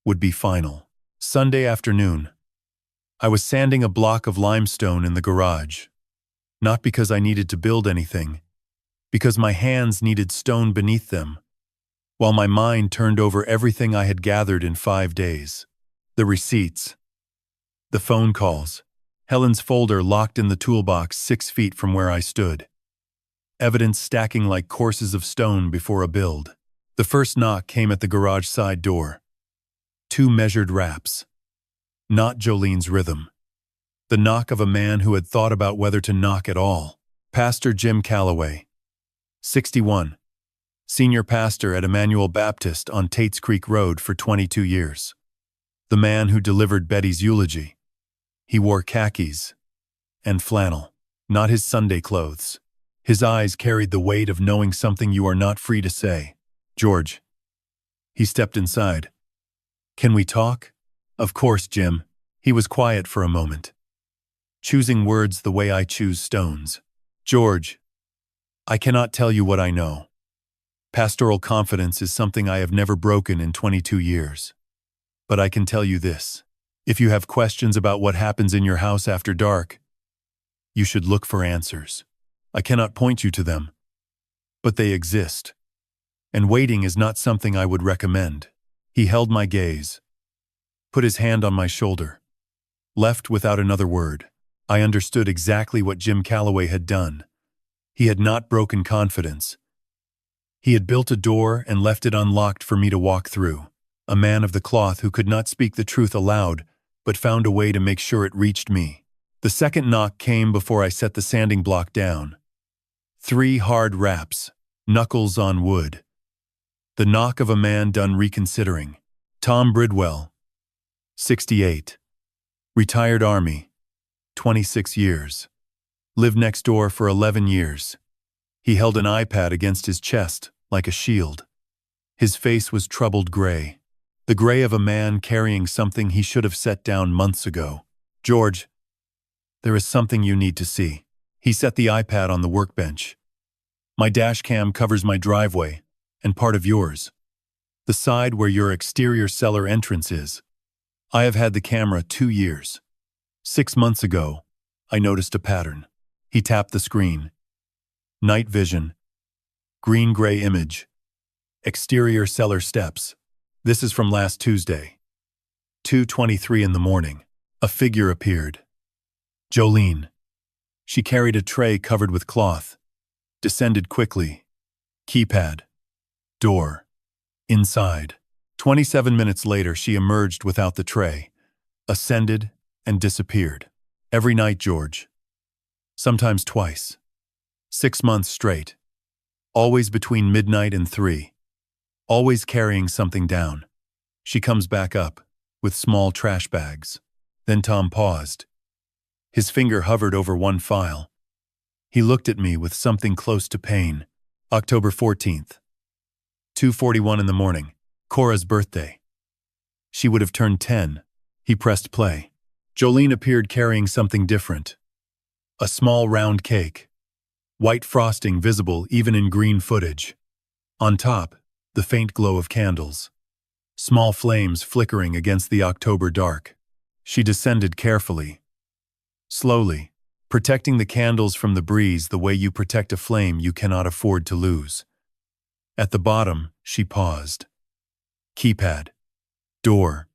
would be final. Sunday afternoon. I was sanding a block of limestone in the garage. Not because I needed to build anything, because my hands needed stone beneath them, while my mind turned over everything I had gathered in 5 days. The receipts. The phone calls. Helen's folder locked in the toolbox 6 feet from where I stood. Evidence stacking like courses of stone before a build. The first knock came at the garage side door. 2 measured raps. Not Jolene's rhythm. The knock of a man who had thought about whether to knock at all. Pastor Jim Calloway. 61. Senior pastor at Emmanuel Baptist on Tates Creek Road for 22 years. The man who delivered Betty's eulogy. He wore khakis and flannel, not his Sunday clothes. His eyes carried the weight of knowing something you are not free to say. George. He stepped inside. Can we talk? Of course, Jim. He was quiet for a moment, choosing words the way I choose stones. George. I cannot tell you what I know. Pastoral confidence is something I have never broken in 22 years. But I can tell you this. If you have questions about what happens in your house after dark, you should look for answers. I cannot point you to them, but they exist. And waiting is not something I would recommend. He held my gaze, put his hand on my shoulder, left without another word. I understood exactly what Jim Calloway had done. He had not broken confidence. He had built a door and left it unlocked for me to walk through. A man of the cloth who could not speak the truth aloud, but found a way to make sure it reached me. The second knock came before I set the sanding block down. 3 hard raps, knuckles on wood. The knock of a man done reconsidering. Tom Bridwell, 68. Retired Army, 26 years. Lived next door for 11 years. He held an iPad against his chest, like a shield. His face was troubled gray. The gray of a man carrying something he should have set down months ago. George, there is something you need to see. He set the iPad on the workbench. My dash cam covers my driveway, and part of yours. The side where your exterior cellar entrance is. I have had the camera 2 years. 6 months ago, I noticed a pattern. He tapped the screen. Night vision. Green-gray image. Exterior cellar steps. This is from last Tuesday. 2:23 in the morning. A figure appeared. Jolene. She carried a tray covered with cloth. Descended quickly. Keypad. Door. Inside. 27 minutes later, she emerged without the tray. Ascended and disappeared. Every night, George. Sometimes twice. 6 months straight. Always between midnight and 3. Always carrying something down. She comes back up, with small trash bags. Then Tom paused. His finger hovered over one file. He looked at me with something close to pain. October 14th. 2:41 in the morning. Cora's birthday. She would have turned 10. He pressed play. Jolene appeared carrying something different. A small round cake. White frosting visible even in green footage. On top, the faint glow of candles. Small flames flickering against the October dark. She descended carefully. Slowly, protecting the candles from the breeze the way you protect a flame you cannot afford to lose. At the bottom, she paused. Keypad. Door.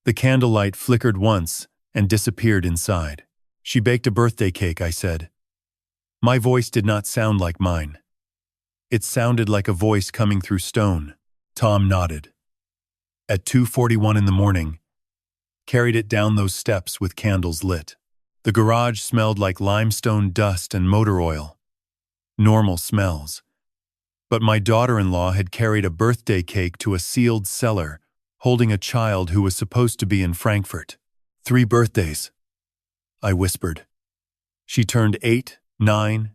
The candlelight flickered once and disappeared inside. She baked a birthday cake, I said. My voice did not sound like mine. It sounded like a voice coming through stone. Tom nodded. At 2:41 in the morning, carried it down those steps with candles lit. The garage smelled like limestone dust and motor oil. Normal smells. But my daughter-in-law had carried a birthday cake to a sealed cellar, holding a child who was supposed to be in Frankfurt. 3 birthdays, I whispered. She turned 8, 9,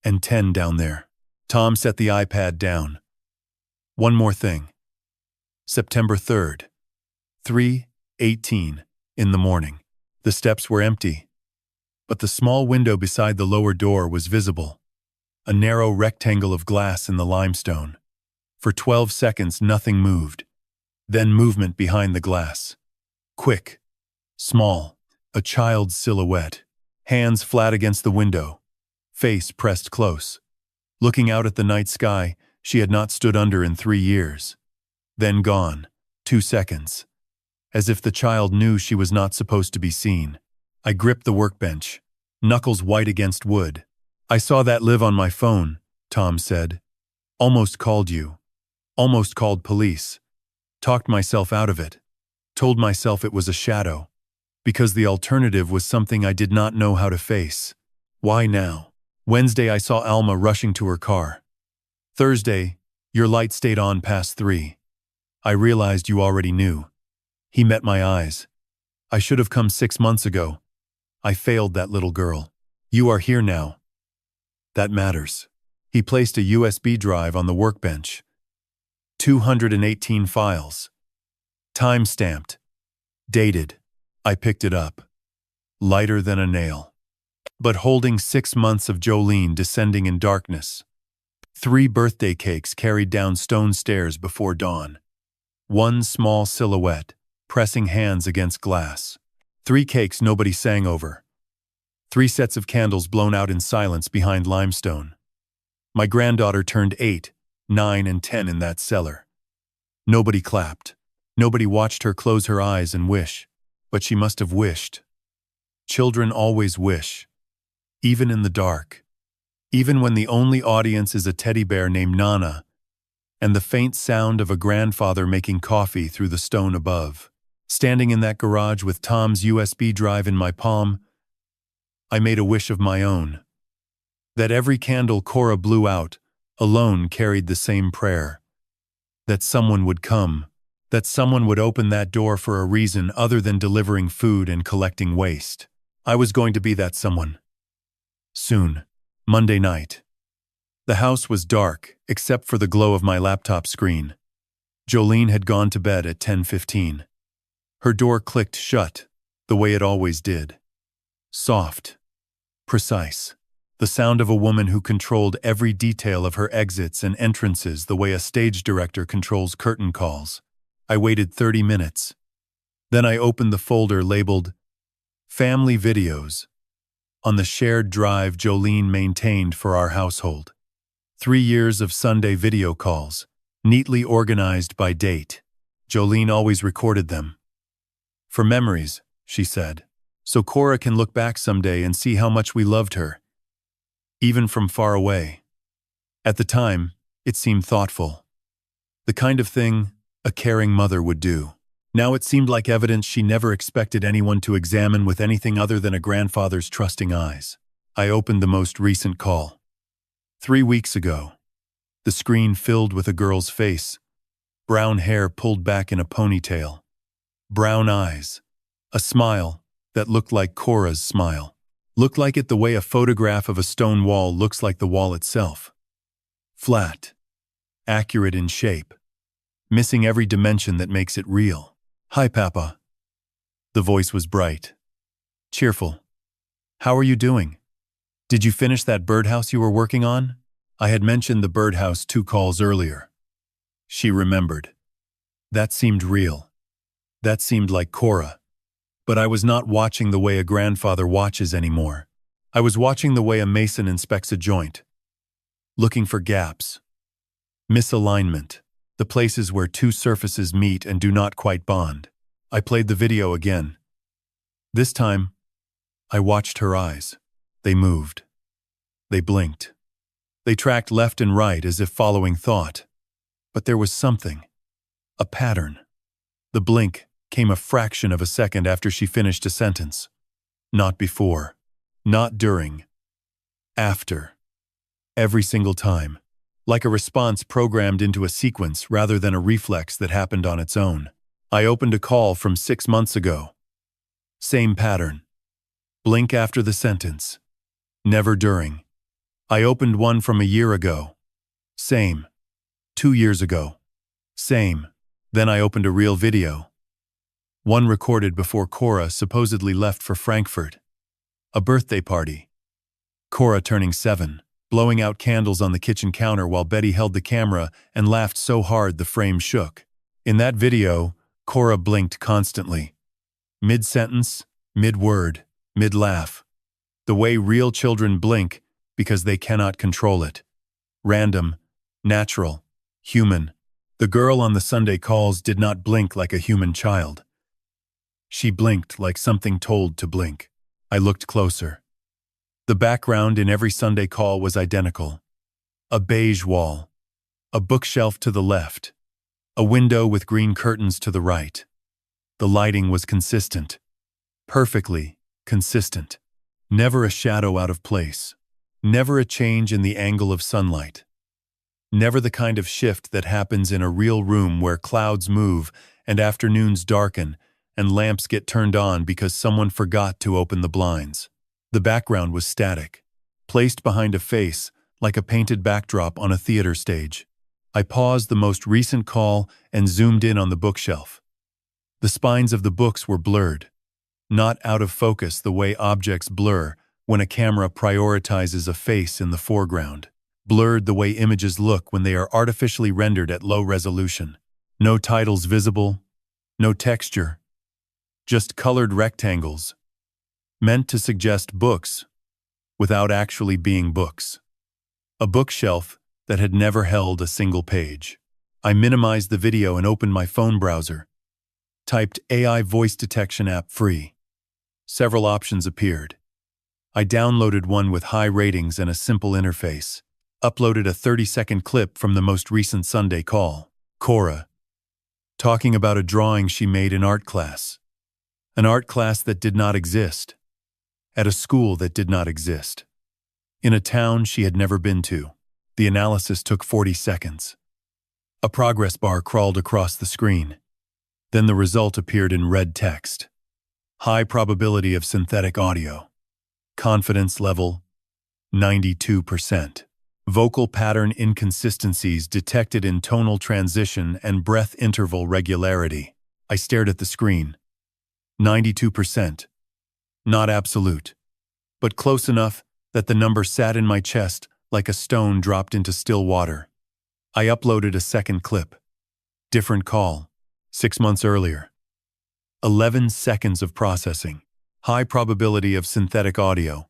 and 10 down there. Tom set the iPad down. One more thing. September 3rd, 3:18 in the morning. The steps were empty, but the small window beside the lower door was visible, a narrow rectangle of glass in the limestone. For 12 seconds, nothing moved. Then movement behind the glass. Quick, small, a child's silhouette, hands flat against the window, face pressed close. Looking out at the night sky she had not stood under in 3 years. Then gone, 2 seconds. As if the child knew she was not supposed to be seen. I gripped the workbench, knuckles white against wood. I saw that live on my phone, Tom said. Almost called you. Almost called police. Talked myself out of it. Told myself it was a shadow. Because the alternative was something I did not know how to face. Why now? Wednesday I saw Alma rushing to her car. Thursday, your light stayed on past 3. I realized you already knew. He met my eyes. I should have come 6 months ago. I failed that little girl. You are here now. That matters. He placed a USB drive on the workbench. 218 files. Time-stamped. Dated. I picked it up. Lighter than a nail. But holding 6 months of Jolene descending in darkness. 3 birthday cakes carried down stone stairs before dawn. 1 small silhouette, pressing hands against glass. 3 cakes nobody sang over. 3 sets of candles blown out in silence behind limestone. My granddaughter turned 8, 9, and 10 in that cellar. Nobody clapped. Nobody watched her close her eyes and wish. But she must have wished. Children always wish. Even in the dark. Even when the only audience is a teddy bear named Nana, and the faint sound of a grandfather making coffee through the stone above. Standing in that garage with Tom's USB drive in my palm, I made a wish of my own. That every candle Cora blew out, alone carried the same prayer. That someone would come. That someone would open that door for a reason other than delivering food and collecting waste. I was going to be that someone. Soon. Monday night. The house was dark, except for the glow of my laptop screen. Jolene had gone to bed at 10:15. Her door clicked shut, the way it always did. Soft. Precise. The sound of a woman who controlled every detail of her exits and entrances the way a stage director controls curtain calls. I waited 30 minutes. Then I opened the folder labeled Family Videos on the shared drive Jolene maintained for our household. 3 years of Sunday video calls, neatly organized by date. Jolene always recorded them. For memories, she said, so Cora can look back someday and see how much we loved her, even from far away. At the time, it seemed thoughtful. The kind of thing a caring mother would do. Now it seemed like evidence she never expected anyone to examine with anything other than a grandfather's trusting eyes. I opened the most recent call. 3 weeks ago. The screen filled with a girl's face, brown hair pulled back in a ponytail, brown eyes, a smile that looked like Cora's smile. Looked like it the way a photograph of a stone wall looks like the wall itself. Flat. Accurate in shape. Missing every dimension that makes it real. Hi, Papa. The voice was bright. Cheerful. How are you doing? Did you finish that birdhouse you were working on? I had mentioned the birdhouse 2 calls earlier. She remembered. That seemed real. That seemed like Cora. But I was not watching the way a grandfather watches anymore. I was watching the way a mason inspects a joint. Looking for gaps. Misalignment. The places where 2 surfaces meet and do not quite bond. I played the video again. This time, I watched her eyes. They moved. They blinked. They tracked left and right as if following thought. But there was something. A pattern. The blink came a fraction of a second after she finished a sentence. Not before. Not during. After. Every single time. like a response programmed into a sequence rather than a reflex that happened on its own. I opened a call from 6 months ago. Same pattern. Blink after the sentence. Never during. I opened one from a year ago. Same. 2 years ago. Same. Then I opened a real video. One recorded before Cora supposedly left for Frankfurt. A birthday party. Cora turning 7, blowing out candles on the kitchen counter while Betty held the camera and laughed so hard the frame shook. In that video, Cora blinked constantly. Mid-sentence, mid-word, mid-laugh. The way real children blink because they cannot control it. Random, natural, human. The girl on the Sunday calls did not blink like a human child. She blinked like something told to blink. I looked closer. The background in every Sunday call was identical. A beige wall. A bookshelf to the left. A window with green curtains to the right. The lighting was consistent. Perfectly consistent. Never a shadow out of place. Never a change in the angle of sunlight. Never the kind of shift that happens in a real room where clouds move and afternoons darken and lamps get turned on because someone forgot to open the blinds. The background was static, placed behind a face like a painted backdrop on a theater stage. I paused the most recent call and zoomed in on the bookshelf. The spines of the books were blurred, not out of focus the way objects blur when a camera prioritizes a face in the foreground. Blurred the way images look when they are artificially rendered at low resolution. No titles visible, no texture, just colored rectangles, meant to suggest books without actually being books. A bookshelf that had never held a single page. I minimized the video and opened my phone browser. Typed AI voice detection app free. Several options appeared. I downloaded one with high ratings and a simple interface. Uploaded a 30-second clip from the most recent Sunday call. Cora, talking about a drawing she made in art class. An art class that did not exist. At a school that did not exist. In a town she had never been to. The analysis took 40 seconds. A progress bar crawled across the screen. Then the result appeared in red text. High probability of synthetic audio. Confidence level, 92%. Vocal pattern inconsistencies detected in tonal transition and breath interval regularity. I stared at the screen. 92%. Not absolute, but close enough that the number sat in my chest like a stone dropped into still water. I uploaded a second clip. Different call, 6 months earlier. 11 seconds of processing. High probability of synthetic audio.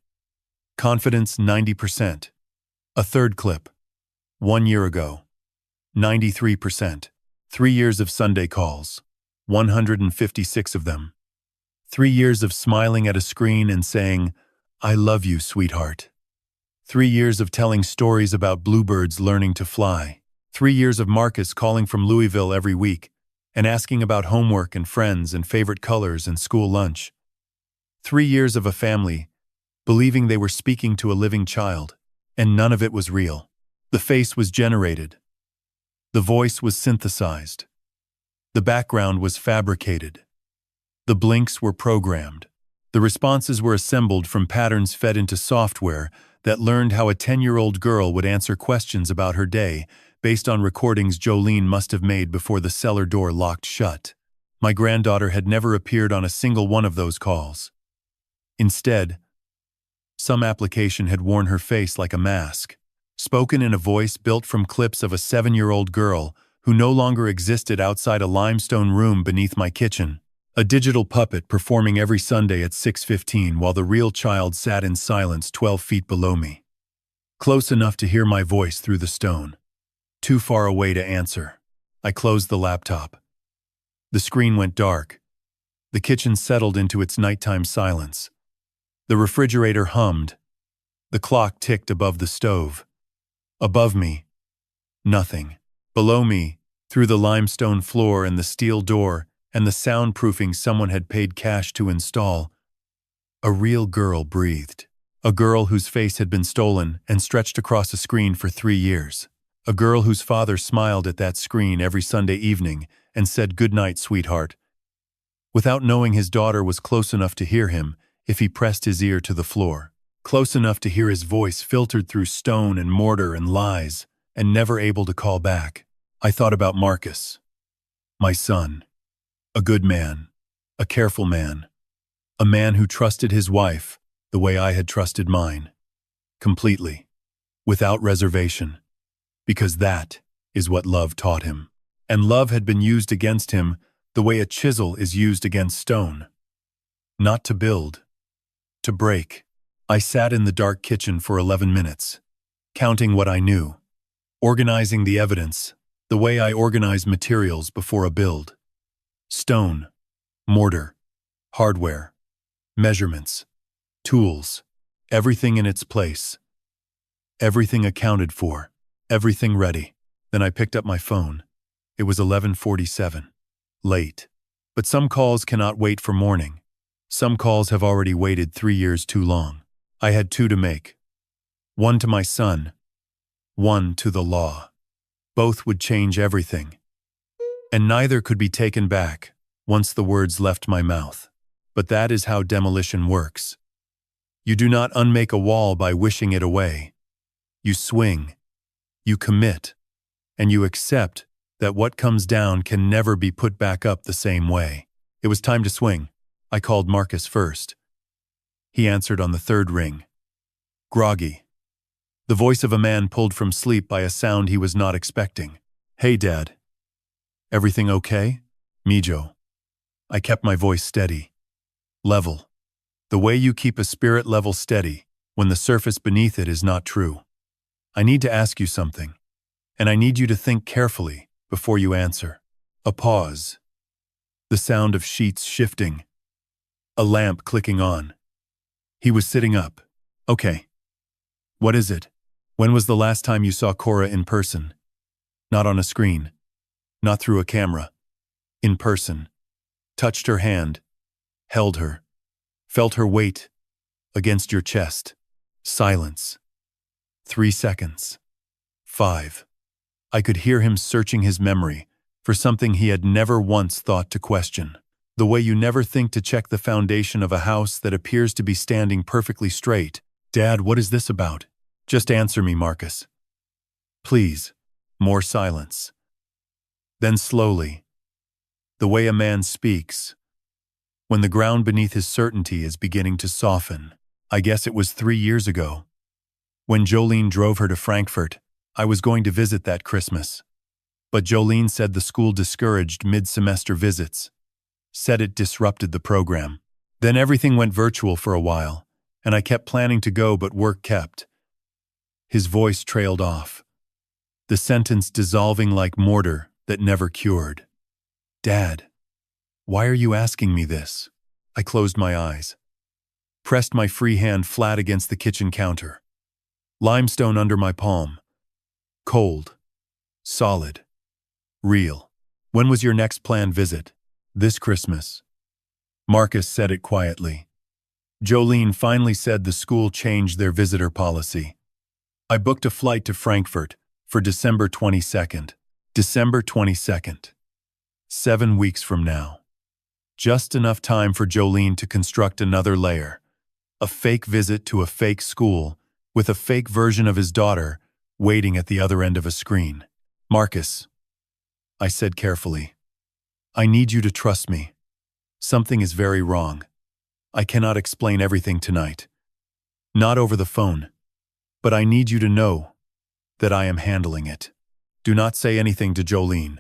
Confidence 90%. A third clip. 1 year ago. 93%. 3 years of Sunday calls. 156 of them. 3 years of smiling at a screen and saying, "I love you, sweetheart." 3 years of telling stories about bluebirds learning to fly. 3 years of Marcus calling from Louisville every week and asking about homework and friends and favorite colors and school lunch. 3 years of a family believing they were speaking to a living child, and none of it was real. The face was generated. The voice was synthesized. The background was fabricated. The blinks were programmed. The responses were assembled from patterns fed into software that learned how a 10-year-old girl would answer questions about her day based on recordings Jolene must have made before the cellar door locked shut. My granddaughter had never appeared on a single one of those calls. Instead, some application had worn her face like a mask, spoken in a voice built from clips of a 7-year-old girl who no longer existed outside a limestone room beneath my kitchen. A digital puppet performing every Sunday at 6:15 while the real child sat in silence 12 feet below me. Close enough to hear my voice through the stone. Too far away to answer. I closed the laptop. The screen went dark. The kitchen settled into its nighttime silence. The refrigerator hummed. The clock ticked above the stove. Above me, nothing. Below me, through the limestone floor and the steel door and the soundproofing someone had paid cash to install, a real girl breathed. A girl whose face had been stolen and stretched across a screen for 3 years. A girl whose father smiled at that screen every Sunday evening and said, "Good night, sweetheart," without knowing his daughter was close enough to hear him if he pressed his ear to the floor, close enough to hear his voice filtered through stone and mortar and lies, and never able to call back. I thought about Marcus, my son, a good man, a careful man, a man who trusted his wife the way I had trusted mine, completely, without reservation, because that is what love taught him. And love had been used against him the way a chisel is used against stone. Not to build, to break. I sat in the dark kitchen for 11 minutes, counting what I knew, organizing the evidence the way I organize materials before a build. Stone, mortar, hardware, measurements, tools, everything in its place, everything accounted for, everything ready. Then I picked up my phone. It was 11:47. Late. But some calls cannot wait for morning. Some calls have already waited 3 years too long. I had two to make. One to my son, one to the law. Both would change everything. And neither could be taken back once the words left my mouth. But that is how demolition works. You do not unmake a wall by wishing it away. You swing, you commit, and you accept that what comes down can never be put back up the same way. It was time to swing. I called Marcus first. He answered on the third ring. Groggy. The voice of a man pulled from sleep by a sound he was not expecting. "Hey, Dad. Everything okay?" "Mijo." I kept my voice steady. Level. The way you keep a spirit level steady when the surface beneath it is not true. "I need to ask you something, and I need you to think carefully before you answer." A pause. The sound of sheets shifting. A lamp clicking on. He was sitting up. "Okay. What is it? When was the last time you saw Cora in person? Not on a screen. Not through a camera. In person. Touched her hand. Held her. Felt her weight against your chest. Silence. 3 seconds. 5. I could hear him searching his memory for something he had never once thought to question. The way you never think to check the foundation of a house that appears to be standing perfectly straight. "Dad, what is this about?" "Just answer me, Marcus. Please." More silence. Then slowly, the way a man speaks, when the ground beneath his certainty is beginning to soften. "I guess it was 3 years ago. When Jolene drove her to Frankfurt, I was going to visit that Christmas. But Jolene said the school discouraged mid-semester visits. Said it disrupted the program. Then everything went virtual for a while, and I kept planning to go but work kept." His voice trailed off, the sentence dissolving like mortar that never cured. "Dad, why are you asking me this?" I closed my eyes, pressed my free hand flat against the kitchen counter. Limestone under my palm. Cold. Solid. Real. "When was your next planned visit?" "This Christmas." Marcus said it quietly. Jolene finally said the school changed their visitor policy. I booked a flight to Frankfurt for December 22nd. December 22nd. 7 weeks from now. Just enough time for Jolene to construct another layer. A fake visit to a fake school with a fake version of his daughter waiting at the other end of a screen. "Marcus," I said carefully, "I need you to trust me. Something is very wrong. I cannot explain everything tonight. Not over the phone. But I need you to know that I am handling it. Do not say anything to Jolene.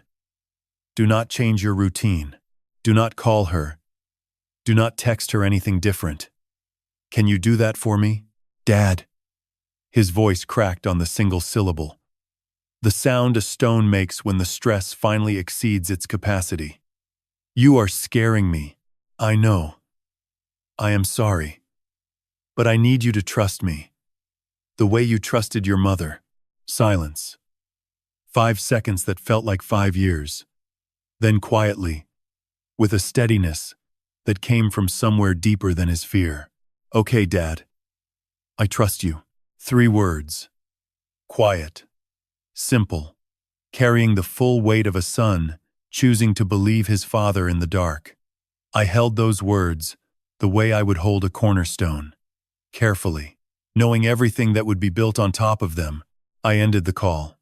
Do not change your routine. Do not call her. Do not text her anything different. Can you do that for me?" "Dad." His voice cracked on the single syllable. The sound a stone makes when the stress finally exceeds its capacity. "You are scaring me. I know. I am sorry. But I need you to trust me. The way you trusted your mother." Silence. 5 seconds that felt like 5 years. Then quietly, with a steadiness that came from somewhere deeper than his fear. "Okay, Dad. I trust you." 3 words. Quiet. Simple. Carrying the full weight of a son, choosing to believe his father in the dark. I held those words the way I would hold a cornerstone. Carefully. Knowing everything that would be built on top of them, I ended the call.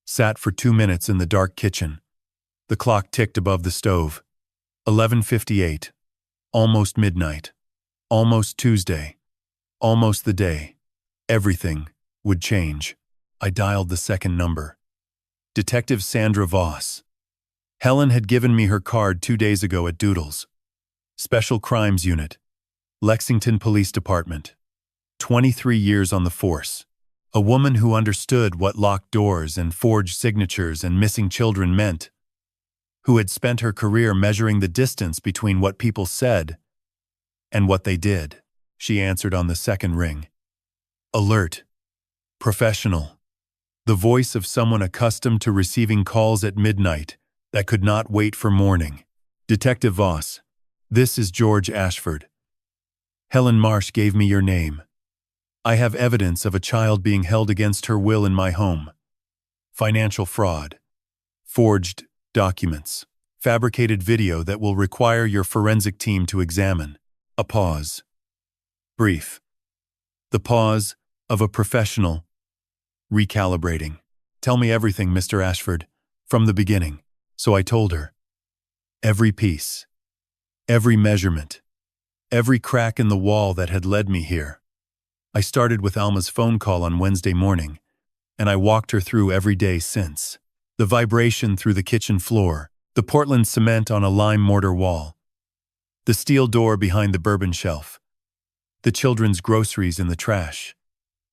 Sat for 2 minutes in the dark kitchen. The clock ticked above the stove. 11:58. Almost midnight. Almost Tuesday. Almost the day. Everything would change. I dialed the second number. Detective Sandra Voss. Helen had given me her card 2 days ago at Doodles. Special Crimes Unit. Lexington Police Department. 23 years on the force. A woman who understood what locked doors and forged signatures and missing children meant. Who had spent her career measuring the distance between what people said and what they did. She answered on the second ring. Alert. Professional. The voice of someone accustomed to receiving calls at midnight that could not wait for morning. Detective Voss, this is George Ashford. Helen Marsh gave me your name. I have evidence of a child being held against her will in my home. Financial fraud. Forged documents. Fabricated video that will require your forensic team to examine. A pause. Brief. The pause of a professional. Recalibrating. Tell me everything, Mr. Ashford, from the beginning. So I told her. Every piece. Every measurement. Every crack in the wall that had led me here. I started with Alma's phone call on Wednesday morning, and I walked her through every day since. The vibration through the kitchen floor, the Portland cement on a lime mortar wall, the steel door behind the bourbon shelf, the children's groceries in the trash,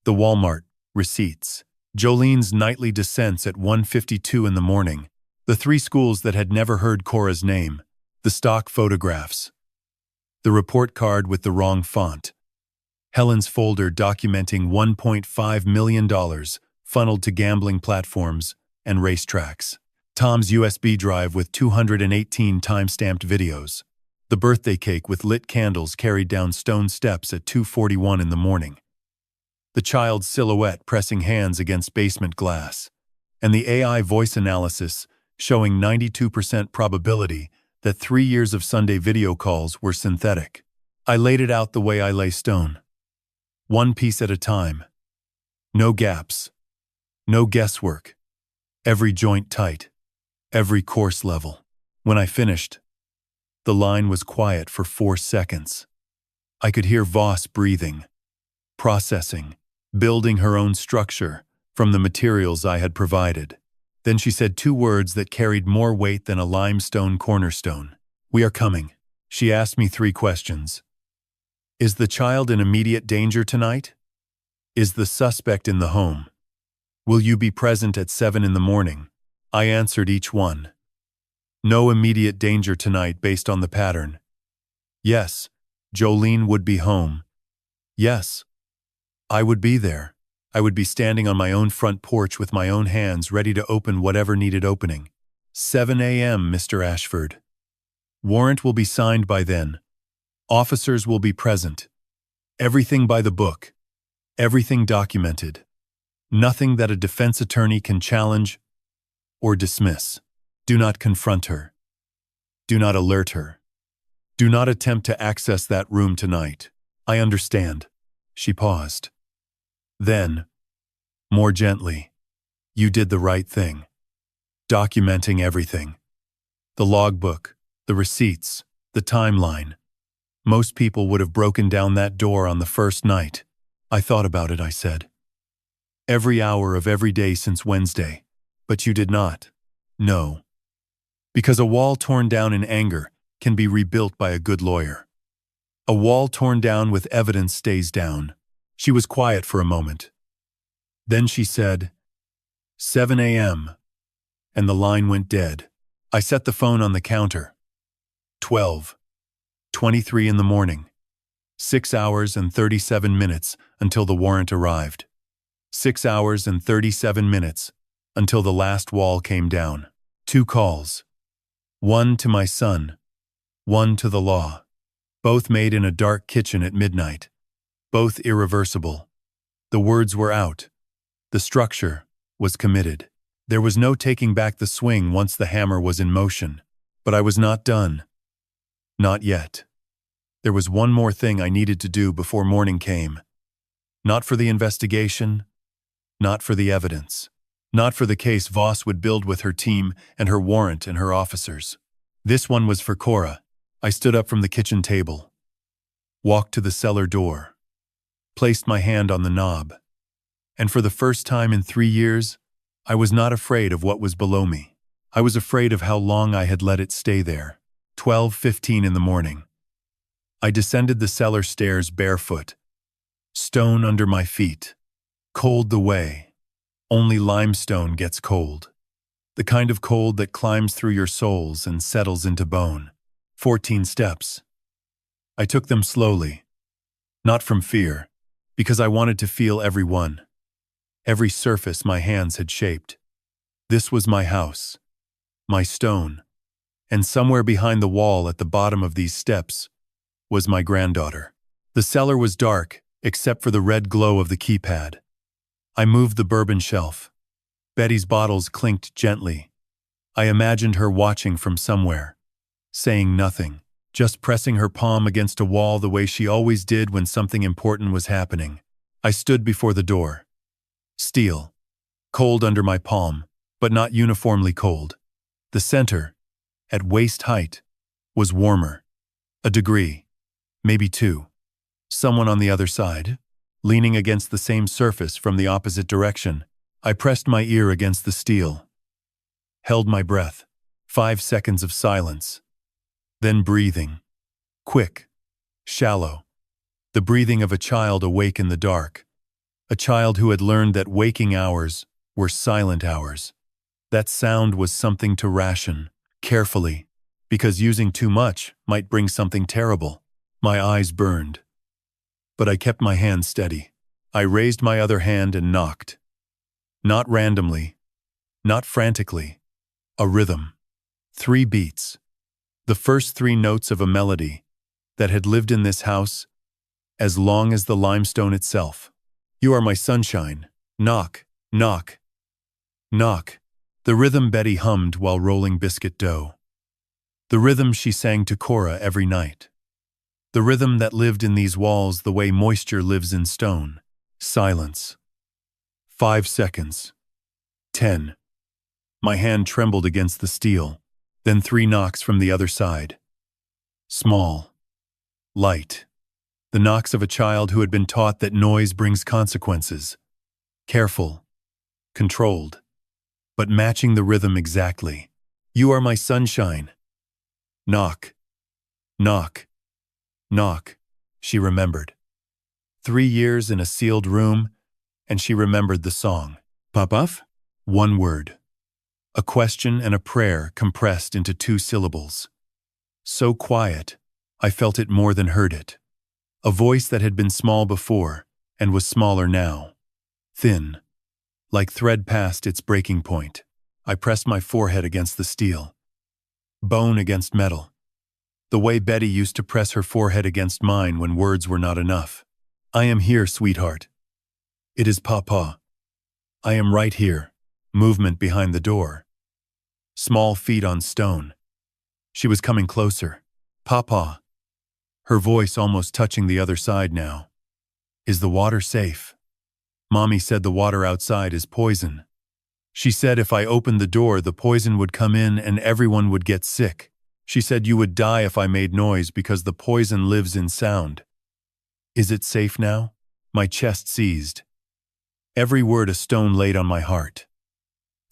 the Walmart receipts, Jolene's nightly descents at 1:52 in the morning, the 3 schools that had never heard Cora's name, the stock photographs, the report card with the wrong font, Helen's folder documenting $1.5 million funneled to gambling platforms and racetracks, Tom's USB drive with 218 time-stamped videos, the birthday cake with lit candles carried down stone steps at 2:41 in the morning, the child's silhouette pressing hands against basement glass, and the AI voice analysis showing 92% probability that 3 years of Sunday video calls were synthetic. I laid it out the way I lay stone. One piece at a time. No gaps. No guesswork. Every joint tight. Every course level. When I finished, the line was quiet for 4 seconds. I could hear Voss breathing, processing, building her own structure from the materials I had provided. Then she said 2 words that carried more weight than a limestone cornerstone. We are coming. She asked me 3 questions. Is the child in immediate danger tonight? Is the suspect in the home? Will you be present at 7 in the morning? I answered each one. No immediate danger tonight based on the pattern. Yes, Jolene would be home. Yes, I would be there. I would be standing on my own front porch with my own hands ready to open whatever needed opening. 7 a.m., Mr. Ashford. Warrant will be signed by then. Officers will be present. Everything by the book. Everything documented. Nothing that a defense attorney can challenge or dismiss. Do not confront her. Do not alert her. Do not attempt to access that room tonight. I understand. She paused. Then, more gently, you did the right thing. Documenting everything. The logbook, the receipts, the timeline. Most people would have broken down that door on the first night. I thought about it, I said. Every hour of every day since Wednesday. But you did not. No. Because a wall torn down in anger can be rebuilt by a good lawyer. A wall torn down with evidence stays down. She was quiet for a moment. Then she said, 7 a.m., and the line went dead. I set the phone on the counter. 12:23 in the morning. 6 hours and 37 minutes until the warrant arrived. 6 hours and 37 minutes until the last wall came down. 2 calls. One to my son. One to the law. Both made in a dark kitchen at midnight. Both irreversible. The words were out. The structure, was committed. There was no taking back the swing once the hammer was in motion. But I was not done. Not yet. There was one more thing I needed to do before morning came. Not for the investigation, not for the evidence, not for the case Voss would build with her team and her warrant and her officers. This one was for Cora. I stood up from the kitchen table, walked to the cellar door, placed my hand on the knob, and for the first time in 3 years, I was not afraid of what was below me. I was afraid of how long I had let it stay there. 12:15 in the morning. I descended the cellar stairs barefoot, stone under my feet. Cold the way. Only limestone gets cold. The kind of cold that climbs through your soles and settles into bone. 14 steps. I took them slowly, not from fear, because I wanted to feel every one, every surface my hands had shaped. This was my house, my stone, and somewhere behind the wall at the bottom of these steps was my granddaughter. The cellar was dark, except for the red glow of the keypad. I moved the bourbon shelf. Betty's bottles clinked gently. I imagined her watching from somewhere, saying nothing, just pressing her palm against a wall the way she always did when something important was happening. I stood before the door. Steel. Cold under my palm, but not uniformly cold. The center, at waist height, was warmer. A degree, maybe 2. Someone on the other side, leaning against the same surface from the opposite direction. I pressed my ear against the steel. Held my breath. 5 seconds of silence. Then breathing. Quick. Shallow. The breathing of a child awake in the dark. A child who had learned that waking hours were silent hours. That sound was something to ration, carefully, because using too much might bring something terrible. My eyes burned. But I kept my hand steady. I raised my other hand and knocked. Not randomly, not frantically. A rhythm. 3 beats. The first 3 notes of a melody that had lived in this house as long as the limestone itself. You are my sunshine. Knock, knock, knock. The rhythm Betty hummed while rolling biscuit dough. The rhythm she sang to Cora every night. The rhythm that lived in these walls the way moisture lives in stone. Silence. 5 seconds. 10. My hand trembled against the steel. Then 3 knocks from the other side. Small. Light. The knocks of a child who had been taught that noise brings consequences. Careful. Controlled. But matching the rhythm exactly. You are my sunshine. Knock. Knock. Knock. She remembered. 3 years in a sealed room, and she remembered the song. Papuff? 1 word. A question and a prayer compressed into 2 syllables. So quiet, I felt it more than heard it. A voice that had been small before, and was smaller now. Thin. Like thread past its breaking point. I pressed my forehead against the steel. Bone against metal. The way Betty used to press her forehead against mine when words were not enough. I am here, sweetheart. It is Papa. I am right here. Movement behind the door. Small feet on stone. She was coming closer. Papa. Her voice almost touching the other side now. Is the water safe? Mommy said the water outside is poison. She said if I opened the door, the poison would come in and everyone would get sick. She said you would die if I made noise because the poison lives in sound. Is it safe now? My chest seized. Every word a stone laid on my heart.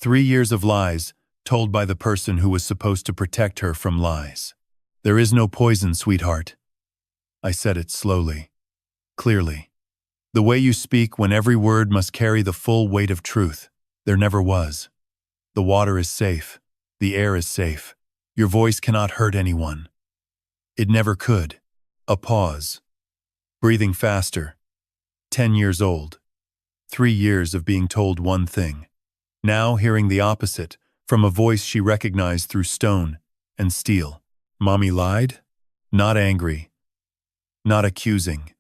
3 years of lies, told by the person who was supposed to protect her from lies. There is no poison, sweetheart. I said it slowly, clearly. The way you speak when every word must carry the full weight of truth. There never was. The water is safe. The air is safe. Your voice cannot hurt anyone. It never could. A pause. Breathing faster. 10 years old. 3 years of being told one thing. Now hearing the opposite, from a voice she recognized through stone and steel. Mommy lied? Not angry. Not accusing.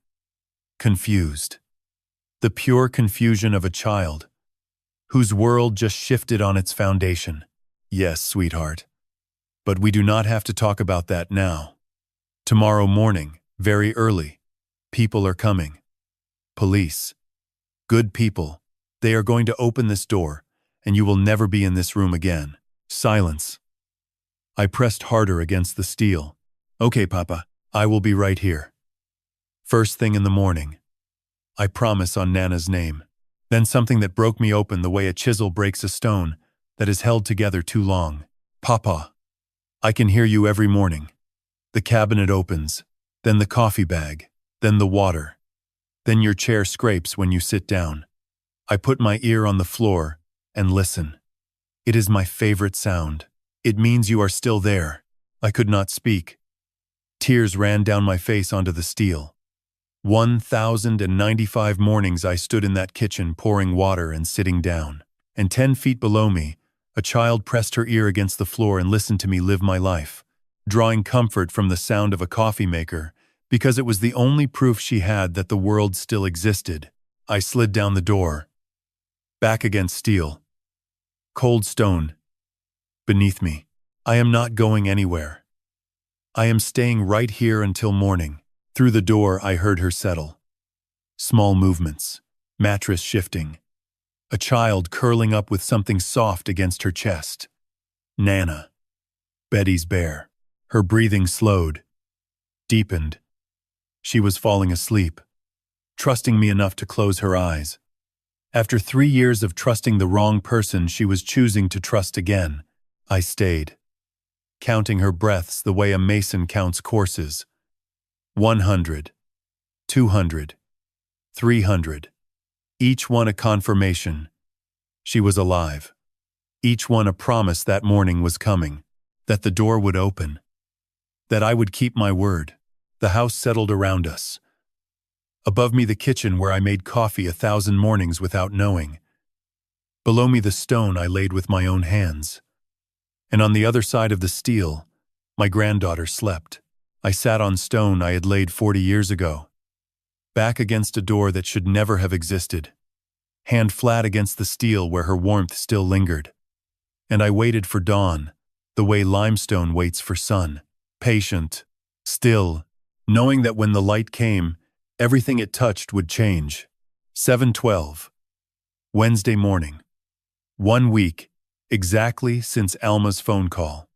Confused. The pure confusion of a child whose world just shifted on its foundation. Yes, sweetheart. But we do not have to talk about that now. Tomorrow morning, very early, people are coming. Police. Good people. They are going to open this door, and you will never be in this room again. Silence. I pressed harder against the steel. Okay, Papa, I will be right here. First thing in the morning. I promise on Nana's name. Then something that broke me open the way a chisel breaks a stone that is held together too long. Papa. I can hear you every morning. The cabinet opens, then the coffee bag, then the water. Then your chair scrapes when you sit down. I put my ear on the floor and listen. It is my favorite sound. It means you are still there. I could not speak. Tears ran down my face onto the steel. 1,095 mornings I stood in that kitchen pouring water and sitting down. And 10 feet below me, a child pressed her ear against the floor and listened to me live my life, drawing comfort from the sound of a coffee maker, because it was the only proof she had that the world still existed. I slid down the door. Back against steel. Cold stone. Beneath me. I am not going anywhere. I am staying right here until morning. Through the door, I heard her settle. Small movements. Mattress shifting. A child curling up with something soft against her chest. Nana. Betty's bear. Her breathing slowed. Deepened. She was falling asleep, trusting me enough to close her eyes. After 3 years of trusting the wrong person, she was choosing to trust again. I stayed, counting her breaths the way a mason counts courses. 100, 200, 300. Each one a confirmation. She was alive. Each one a promise that morning was coming, that the door would open, that I would keep my word. The house settled around us. Above me the kitchen where I made coffee 1,000 mornings without knowing. Below me the stone I laid with my own hands. And on the other side of the steel, my granddaughter slept. I sat on stone I had laid 40 years ago, back against a door that should never have existed, hand flat against the steel where her warmth still lingered. And I waited for dawn, the way limestone waits for sun, patient, still, knowing that when the light came, everything it touched would change. 7:12. Wednesday morning. 1 week, exactly since Alma's phone call.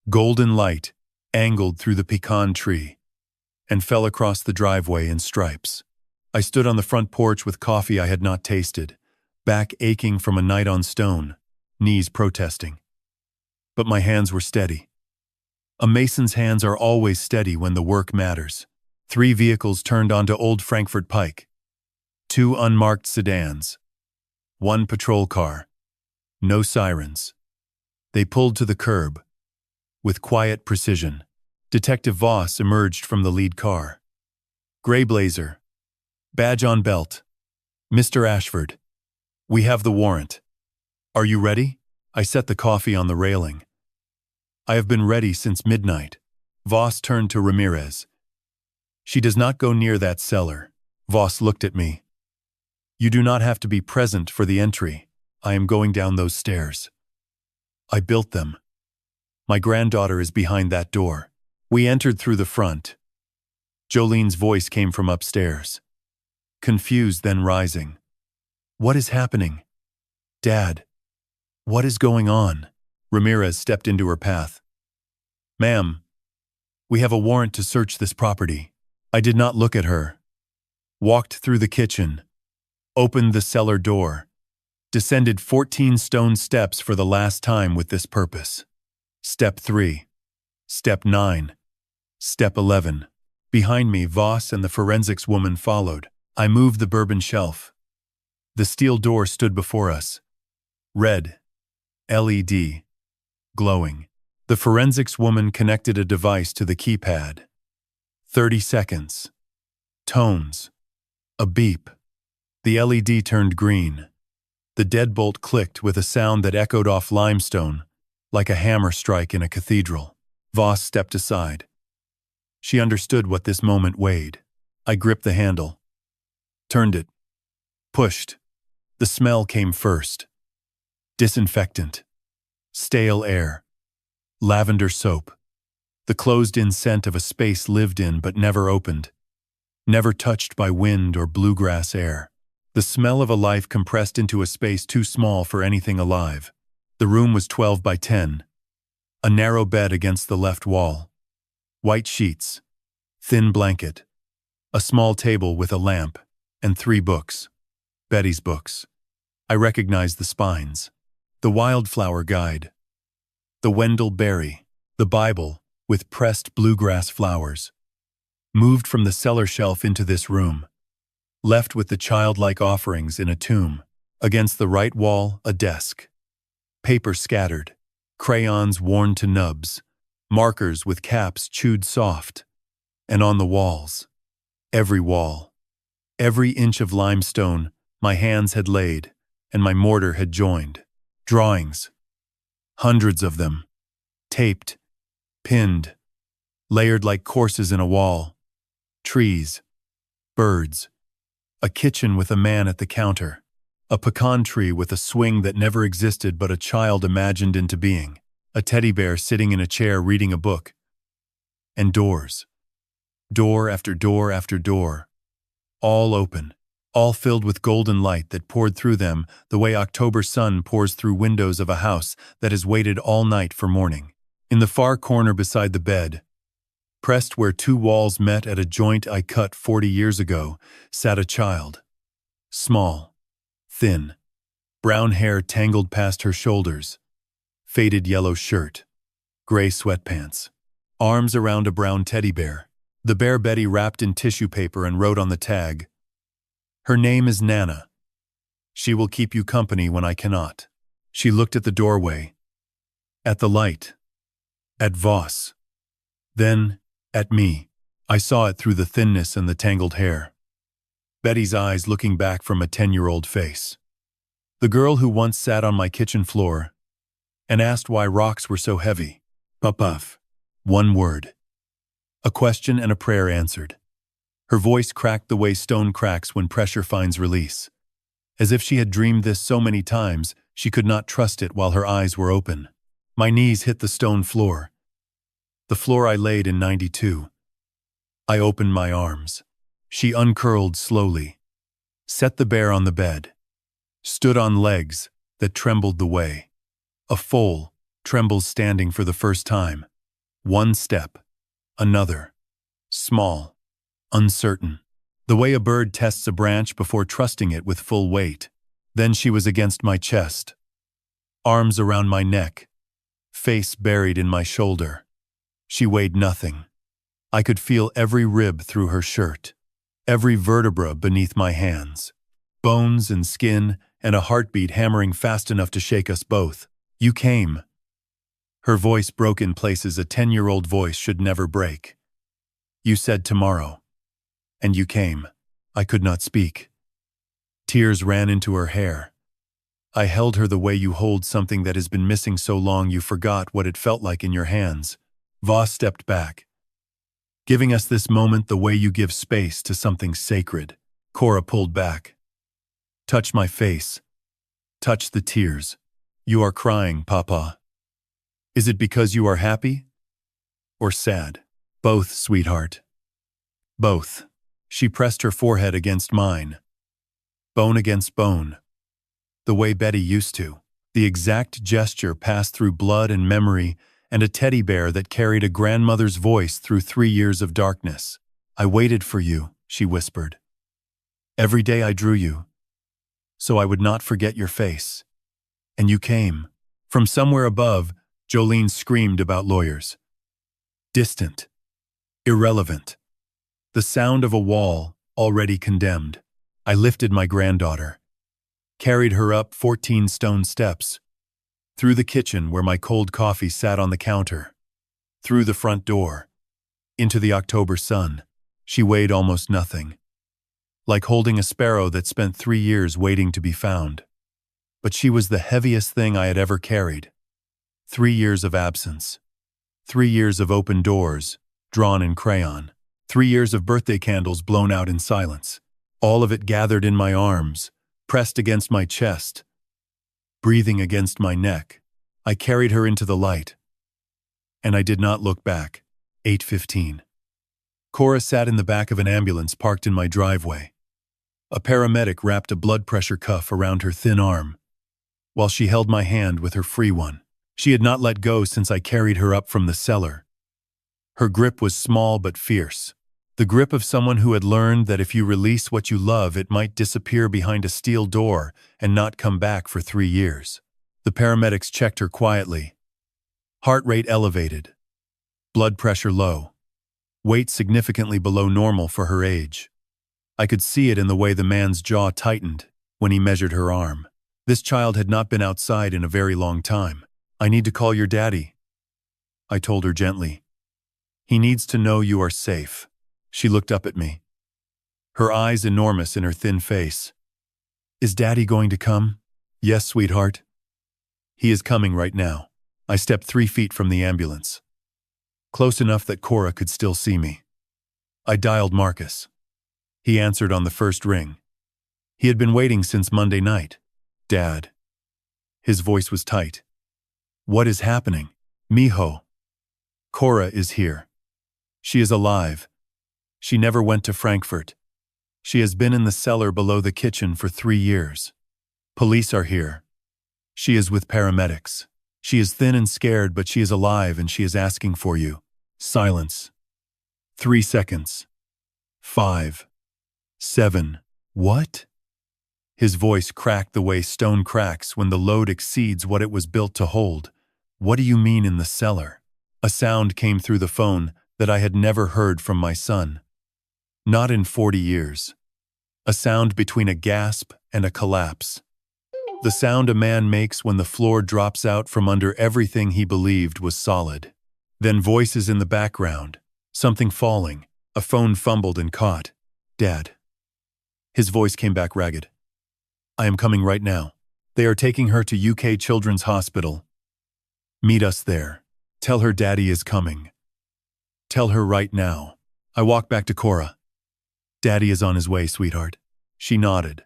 Golden light angled through the pecan tree and fell across the driveway in stripes. I stood on the front porch with coffee I had not tasted, back aching from a night on stone, knees protesting. But my hands were steady. A mason's hands are always steady when the work matters. 3 vehicles turned onto Old Frankfurt Pike. 2 unmarked sedans. 1 patrol car. No sirens. They pulled to the curb. With quiet precision, Detective Voss emerged from the lead car. Gray blazer. Badge on belt. Mr. Ashford. We have the warrant. Are you ready? I set the coffee on the railing. I have been ready since midnight. Voss turned to Ramirez. She does not go near that cellar. Voss looked at me. You do not have to be present for the entry. I am going down those stairs. I built them. My granddaughter is behind that door. We entered through the front. Jolene's voice came from upstairs. Confused, then rising. What is happening? Dad. What is going on? Ramirez stepped into her path. Ma'am, we have a warrant to search this property. I did not look at her. Walked through the kitchen. Opened the cellar door. Descended 14 stone steps for the last time with this purpose. Step 3. Step 9. Step 11. Behind me, Voss and the forensics woman followed. I moved the bourbon shelf. The steel door stood before us. Red. LED. Glowing. The forensics woman connected a device to the keypad. 30 seconds. Tones. A beep. The LED turned green. The deadbolt clicked with a sound that echoed off limestone, like a hammer strike in a cathedral. Voss stepped aside. She understood what this moment weighed. I gripped the handle. Turned it. Pushed. The smell came first. disinfectant, stale air, lavender soap, the closed-in scent of a space lived in but never opened, never touched by wind or bluegrass air. The smell of a life compressed into a space too small for anything alive. The room was 12 by 10. A narrow bed against the left wall. White sheets. Thin blanket. A small table with a lamp. And 3 books. Betty's books. I recognized the spines. The Wildflower Guide. The Wendell Berry. The Bible, with pressed bluegrass flowers. Moved from the cellar shelf into this room. Left with the childlike offerings in a tomb. Against the right wall, a desk. Paper scattered. Crayons worn to nubs. Markers with caps chewed soft. And on the walls. Every wall. Every inch of limestone my hands had laid, and my mortar had joined. Drawings. Hundreds of them. Taped. Pinned. Layered like courses in a wall. Trees. Birds. A kitchen with a man at the counter. A pecan tree with a swing that never existed but a child imagined into being. A teddy bear sitting in a chair reading a book. And doors. Door after door after door. All open. All filled with golden light that poured through them the way October sun pours through windows of a house that has waited all night for morning. In the far corner beside the bed, pressed where 2 walls met at a joint I cut 40 years ago, sat a child. Small. Thin. Brown hair tangled past her shoulders. Faded yellow shirt. Gray sweatpants. Arms around a brown teddy bear. The bear Betty wrapped in tissue paper and wrote on the tag, "Her name is Nana. She will keep you company when I cannot." She looked at the doorway. At the light. At Voss. Then, at me. I saw it through the thinness and the tangled hair. Betty's eyes looking back from a 10-year-old face. The girl who once sat on my kitchen floor and asked why rocks were so heavy. Puff. One word. A question and a prayer answered. Her voice cracked the way stone cracks when pressure finds release. As if she had dreamed this so many times, she could not trust it while her eyes were open. My knees hit the stone floor. The floor I laid in 92. I opened my arms. She uncurled slowly, set the bear on the bed, stood on legs that trembled the way. A foal trembles standing for the first time. One step, another, small, uncertain, the way a bird tests a branch before trusting it with full weight. Then she was against my chest, arms around my neck, face buried in my shoulder. She weighed nothing. I could feel every rib through her shirt, every vertebra beneath my hands, bones and skin and a heartbeat hammering fast enough to shake us both. You came. Her voice broke in places a 10-year-old voice should never break. You said tomorrow. And you came. I could not speak. Tears ran into her hair. I held her the way you hold something that has been missing so long you forgot what it felt like in your hands. Voss stepped back, giving us this moment the way you give space to something sacred. Cora pulled back. Touch my face. Touch the tears. You are crying, Papa. Is it because you are happy? Or sad? Both, sweetheart. Both. She pressed her forehead against mine. Bone against bone. The way Betty used to. The exact gesture passed through blood and memory and a teddy bear that carried a grandmother's voice through 3 years of darkness. I waited for you, she whispered. Every day I drew you, so I would not forget your face. And you came. From somewhere above, Jolene screamed about lawyers. Distant. Irrelevant. The sound of a wall, already condemned. I lifted my granddaughter. Carried her up 14 stone steps. Through the kitchen where my cold coffee sat on the counter. Through the front door. Into the October sun. She weighed almost nothing. Like holding a sparrow that spent 3 years waiting to be found. But she was the heaviest thing I had ever carried. 3 years of absence. 3 years of open doors, drawn in crayon. 3 years of birthday candles blown out in silence. All of it gathered in my arms, pressed against my chest. breathing against my neck. I carried her into the light, and I did not look back. 8:15. Cora sat in the back of an ambulance parked in my driveway. A paramedic wrapped a blood pressure cuff around her thin arm, while she held my hand with her free one. She had not let go since I carried her up from the cellar. Her grip was small but fierce. The grip of someone who had learned that if you release what you love, it might disappear behind a steel door and not come back for 3 years. The paramedics checked her quietly. Heart rate elevated. Blood pressure low. Weight significantly below normal for her age. I could see it in the way the man's jaw tightened when he measured her arm. This child had not been outside in a very long time. "I need to call your daddy," I told her gently. "He needs to know you are safe." She looked up at me, her eyes enormous in her thin face. "Is Daddy going to come?" "Yes, sweetheart. He is coming right now." I stepped 3 feet from the ambulance, close enough that Cora could still see me. I dialed Marcus. He answered on the first ring. He had been waiting since Monday night. "Dad." His voice was tight. "What is happening?" "Mijo. Cora is here. She is alive. She never went to Frankfurt. She has been in the cellar below the kitchen for 3 years. Police are here. She is with paramedics. She is thin and scared, but she is alive and she is asking for you." Silence. 3 seconds. 5. 7. "What?" His voice cracked the way stone cracks when the load exceeds what it was built to hold. "What do you mean in the cellar?" A sound came through the phone that I had never heard from my son. Not in 40 years. A sound between a gasp and a collapse. The sound a man makes when the floor drops out from under everything he believed was solid. Then voices in the background. Something falling. A phone fumbled and caught. "Dad." His voice came back ragged. "I am coming right now. They are taking her to UK Children's Hospital. Meet us there. Tell her Daddy is coming. Tell her right now." I walked back to Cora. "Daddy is on his way, sweetheart." She nodded.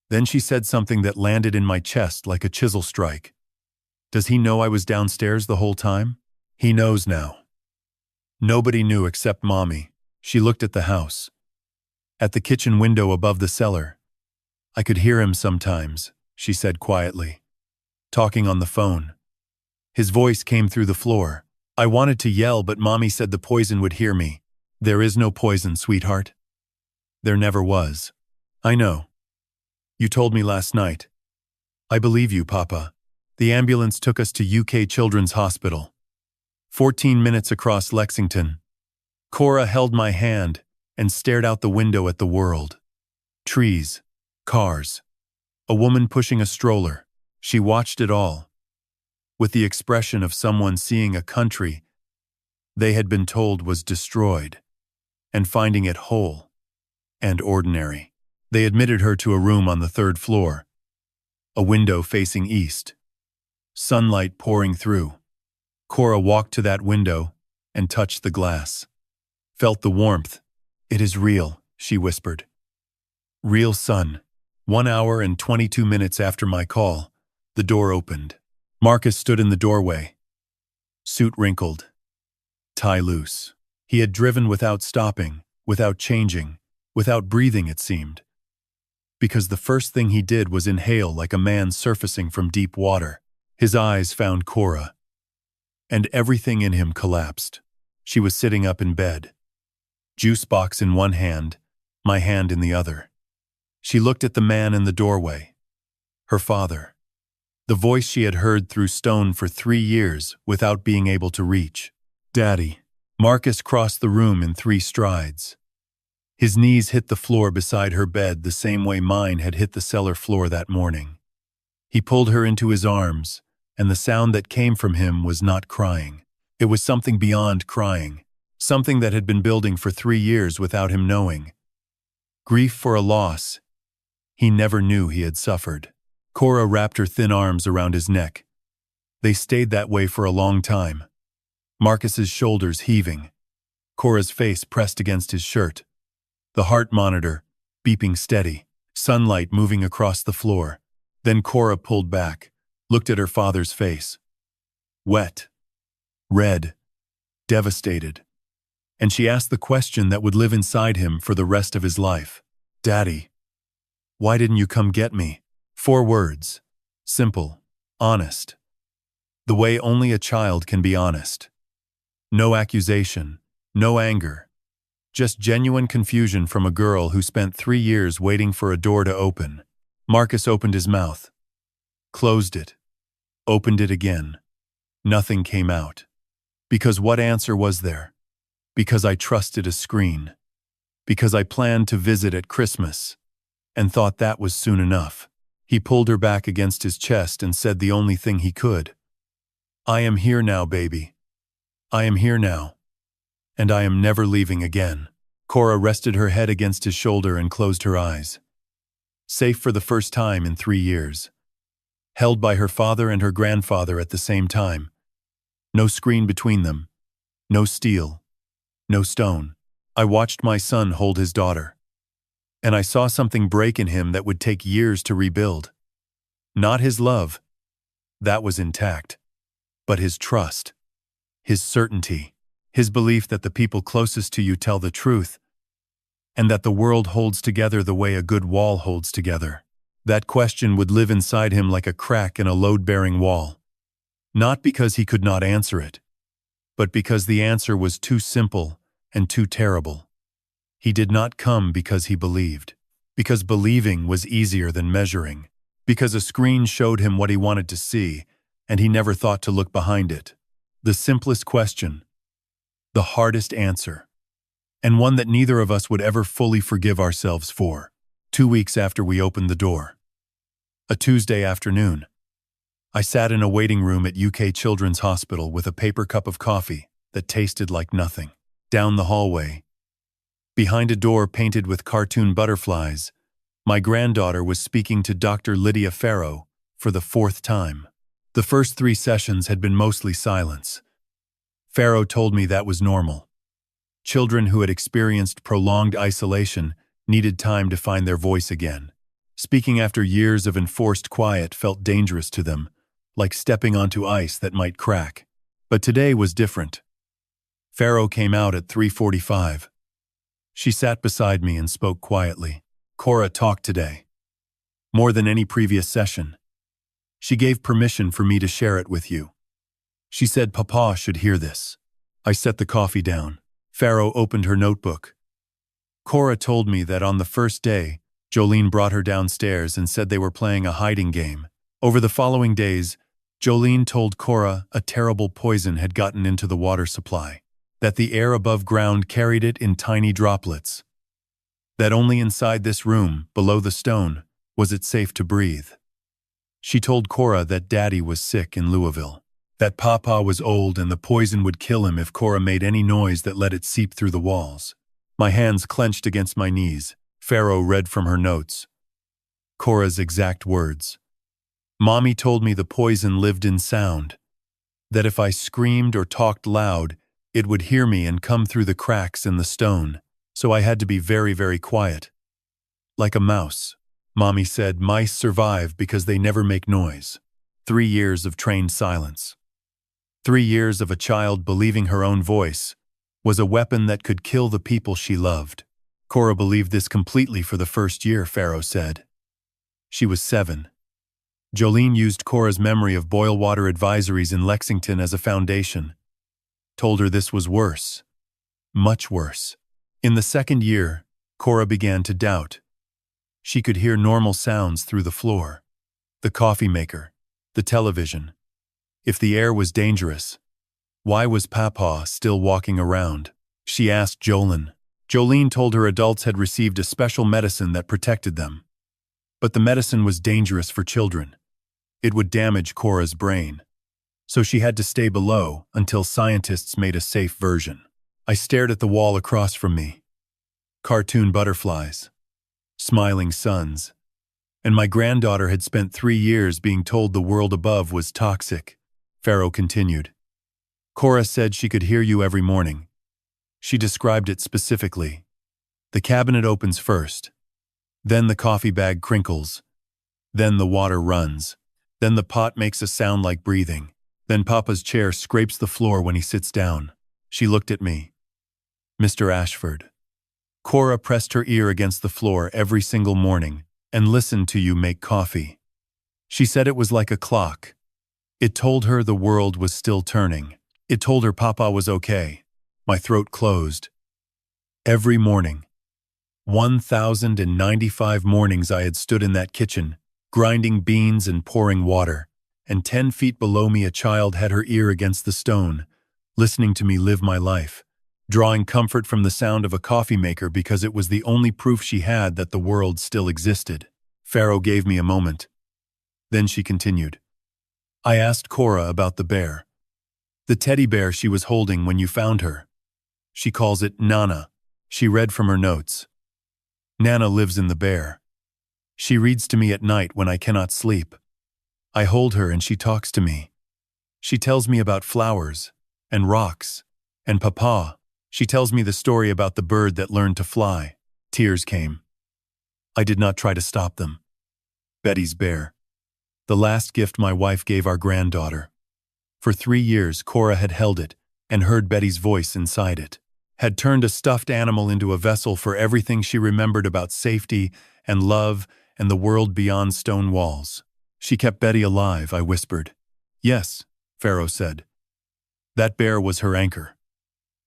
Then she said something that landed in my chest like a chisel strike. "Does he know I was downstairs the whole time?" "He knows now." Nobody knew except Mommy. She looked at the house. At the kitchen window above the cellar. "I could hear him sometimes," she said quietly. "Talking on the phone. His voice came through the floor. I wanted to yell, but Mommy said the poison would hear me. There is no poison, sweetheart. There never was. I know. You told me last night. I believe you, Papa. The ambulance took us to UK Children's Hospital. 14 minutes across Lexington. Cora held my hand and stared out the window at the world. Trees, cars, a woman pushing a stroller. She watched it all, with the expression of someone seeing a country they had been told was destroyed, and finding it whole and ordinary. They admitted her to a room on the 3rd floor, a window facing east, sunlight pouring through. Cora walked to that window and touched the glass. Felt the warmth. "It is real," she whispered. "Real, son." 1 hour and 22 minutes after my call, the door opened. Marcus stood in the doorway, suit wrinkled, tie loose. He had driven without stopping, without changing, without breathing, it seemed. Because the first thing he did was inhale like a man surfacing from deep water. His eyes found Cora, and everything in him collapsed. She was sitting up in bed, juice box in one hand, my hand in the other. She looked at the man in the doorway, her father, the voice she had heard through stone for 3 years without being able to reach. "Daddy." Marcus crossed the room in 3 strides. His knees hit the floor beside her bed the same way mine had hit the cellar floor that morning. He pulled her into his arms, and the sound that came from him was not crying. It was something beyond crying, something that had been building for 3 years without him knowing. Grief for a loss he never knew he had suffered. Cora wrapped her thin arms around his neck. They stayed that way for a long time. Marcus's shoulders heaving, Cora's face pressed against his shirt. The heart monitor, beeping steady, sunlight moving across the floor. Then Cora pulled back, looked at her father's face. Wet, red, devastated. And she asked the question that would live inside him for the rest of his life. Daddy, why didn't you come get me? 4 words. Simple, honest. The way only a child can be honest. No accusation, no anger. Just genuine confusion from a girl who spent 3 years waiting for a door to open. Marcus opened his mouth, closed it, opened it again. Nothing came out. Because what answer was there? Because I trusted a screen. Because I planned to visit at Christmas, and thought that was soon enough. He pulled her back against his chest and said the only thing he could. I am here now, baby. I am here now. And I am never leaving again. Cora rested her head against his shoulder and closed her eyes. Safe for the first time in 3 years. Held by her father and her grandfather at the same time. No screen between them. No steel. No stone. I watched my son hold his daughter. And I saw something break in him that would take years to rebuild. Not his love. That was intact. But his trust. His certainty. His belief that the people closest to you tell the truth. And that the world holds together the way a good wall holds together. That question would live inside him like a crack in a load-bearing wall. Not because he could not answer it, but because the answer was too simple and too terrible. He did not come because he believed, because believing was easier than measuring, because a screen showed him what he wanted to see, and he never thought to look behind it. The simplest question, the hardest answer, and one that neither of us would ever fully forgive ourselves for. 2 weeks after we opened the door. A Tuesday afternoon. I sat in a waiting room at UK Children's Hospital with a paper cup of coffee that tasted like nothing. Down the hallway, behind a door painted with cartoon butterflies, my granddaughter was speaking to Dr. Lydia Farrow for the 4th time. The first 3 sessions had been mostly silence. Farrow told me that was normal. Children who had experienced prolonged isolation needed time to find their voice again. Speaking after years of enforced quiet felt dangerous to them, like stepping onto ice that might crack. But today was different. Farrow came out at 3:45. She sat beside me and spoke quietly. Cora talked today. More than any previous session. She gave permission for me to share it with you. She said Papa should hear this. I set the coffee down. Farrow opened her notebook. Cora told me that on the first day, Jolene brought her downstairs and said they were playing a hiding game. Over the following days, Jolene told Cora a terrible poison had gotten into the water supply, that the air above ground carried it in tiny droplets, that only inside this room, below the stone, was it safe to breathe. She told Cora that Daddy was sick in Louisville, that Papa was old and the poison would kill him if Cora made any noise that let it seep through the walls. My hands clenched against my knees. Farrow read from her notes. Cora's exact words. Mommy told me the poison lived in sound, that if I screamed or talked loud, it would hear me and come through the cracks in the stone, so I had to be very, very quiet. Like a mouse. Mommy said mice survive because they never make noise. 3 years of trained silence. 3 years of a child believing her own voice was a weapon that could kill the people she loved. Cora believed this completely for the first year, Farrow said. She was 7. Jolene used Cora's memory of boil water advisories in Lexington as a foundation. Told her this was worse. Much worse. In the 2nd year, Cora began to doubt. She could hear normal sounds through the floor. The coffee maker. The television. If the air was dangerous, why was Papa still walking around? She asked Jolene. Jolene told her adults had received a special medicine that protected them. But the medicine was dangerous for children. It would damage Cora's brain. So she had to stay below until scientists made a safe version. I stared at the wall across from me. Cartoon butterflies. Smiling suns. And my granddaughter had spent 3 years being told the world above was toxic. Farrow continued. Cora said she could hear you every morning. She described it specifically. The cabinet opens first. Then the coffee bag crinkles. Then the water runs. Then the pot makes a sound like breathing. Then Papa's chair scrapes the floor when he sits down. She looked at me. Mr. Ashford. Cora pressed her ear against the floor every single morning and listened to you make coffee. She said it was like a clock. It told her the world was still turning. It told her Papa was okay. My throat closed. Every morning. 1,095 mornings I had stood in that kitchen, grinding beans and pouring water, and 10 feet below me a child had her ear against the stone, listening to me live my life, drawing comfort from the sound of a coffee maker because it was the only proof she had that the world still existed. Pharaoh gave me a moment. Then she continued. I asked Cora about the bear. The teddy bear she was holding when you found her. She calls it Nana. She read from her notes. Nana lives in the bear. She reads to me at night when I cannot sleep. I hold her and she talks to me. She tells me about flowers and rocks and Papa. She tells me the story about the bird that learned to fly. Tears came. I did not try to stop them. Betty's bear. The last gift my wife gave our granddaughter. For 3 years, Cora had held it and heard Betty's voice inside it, had turned a stuffed animal into a vessel for everything she remembered about safety and love and the world beyond stone walls. She kept Betty alive, I whispered. Yes, Pharaoh said. That bear was her anchor.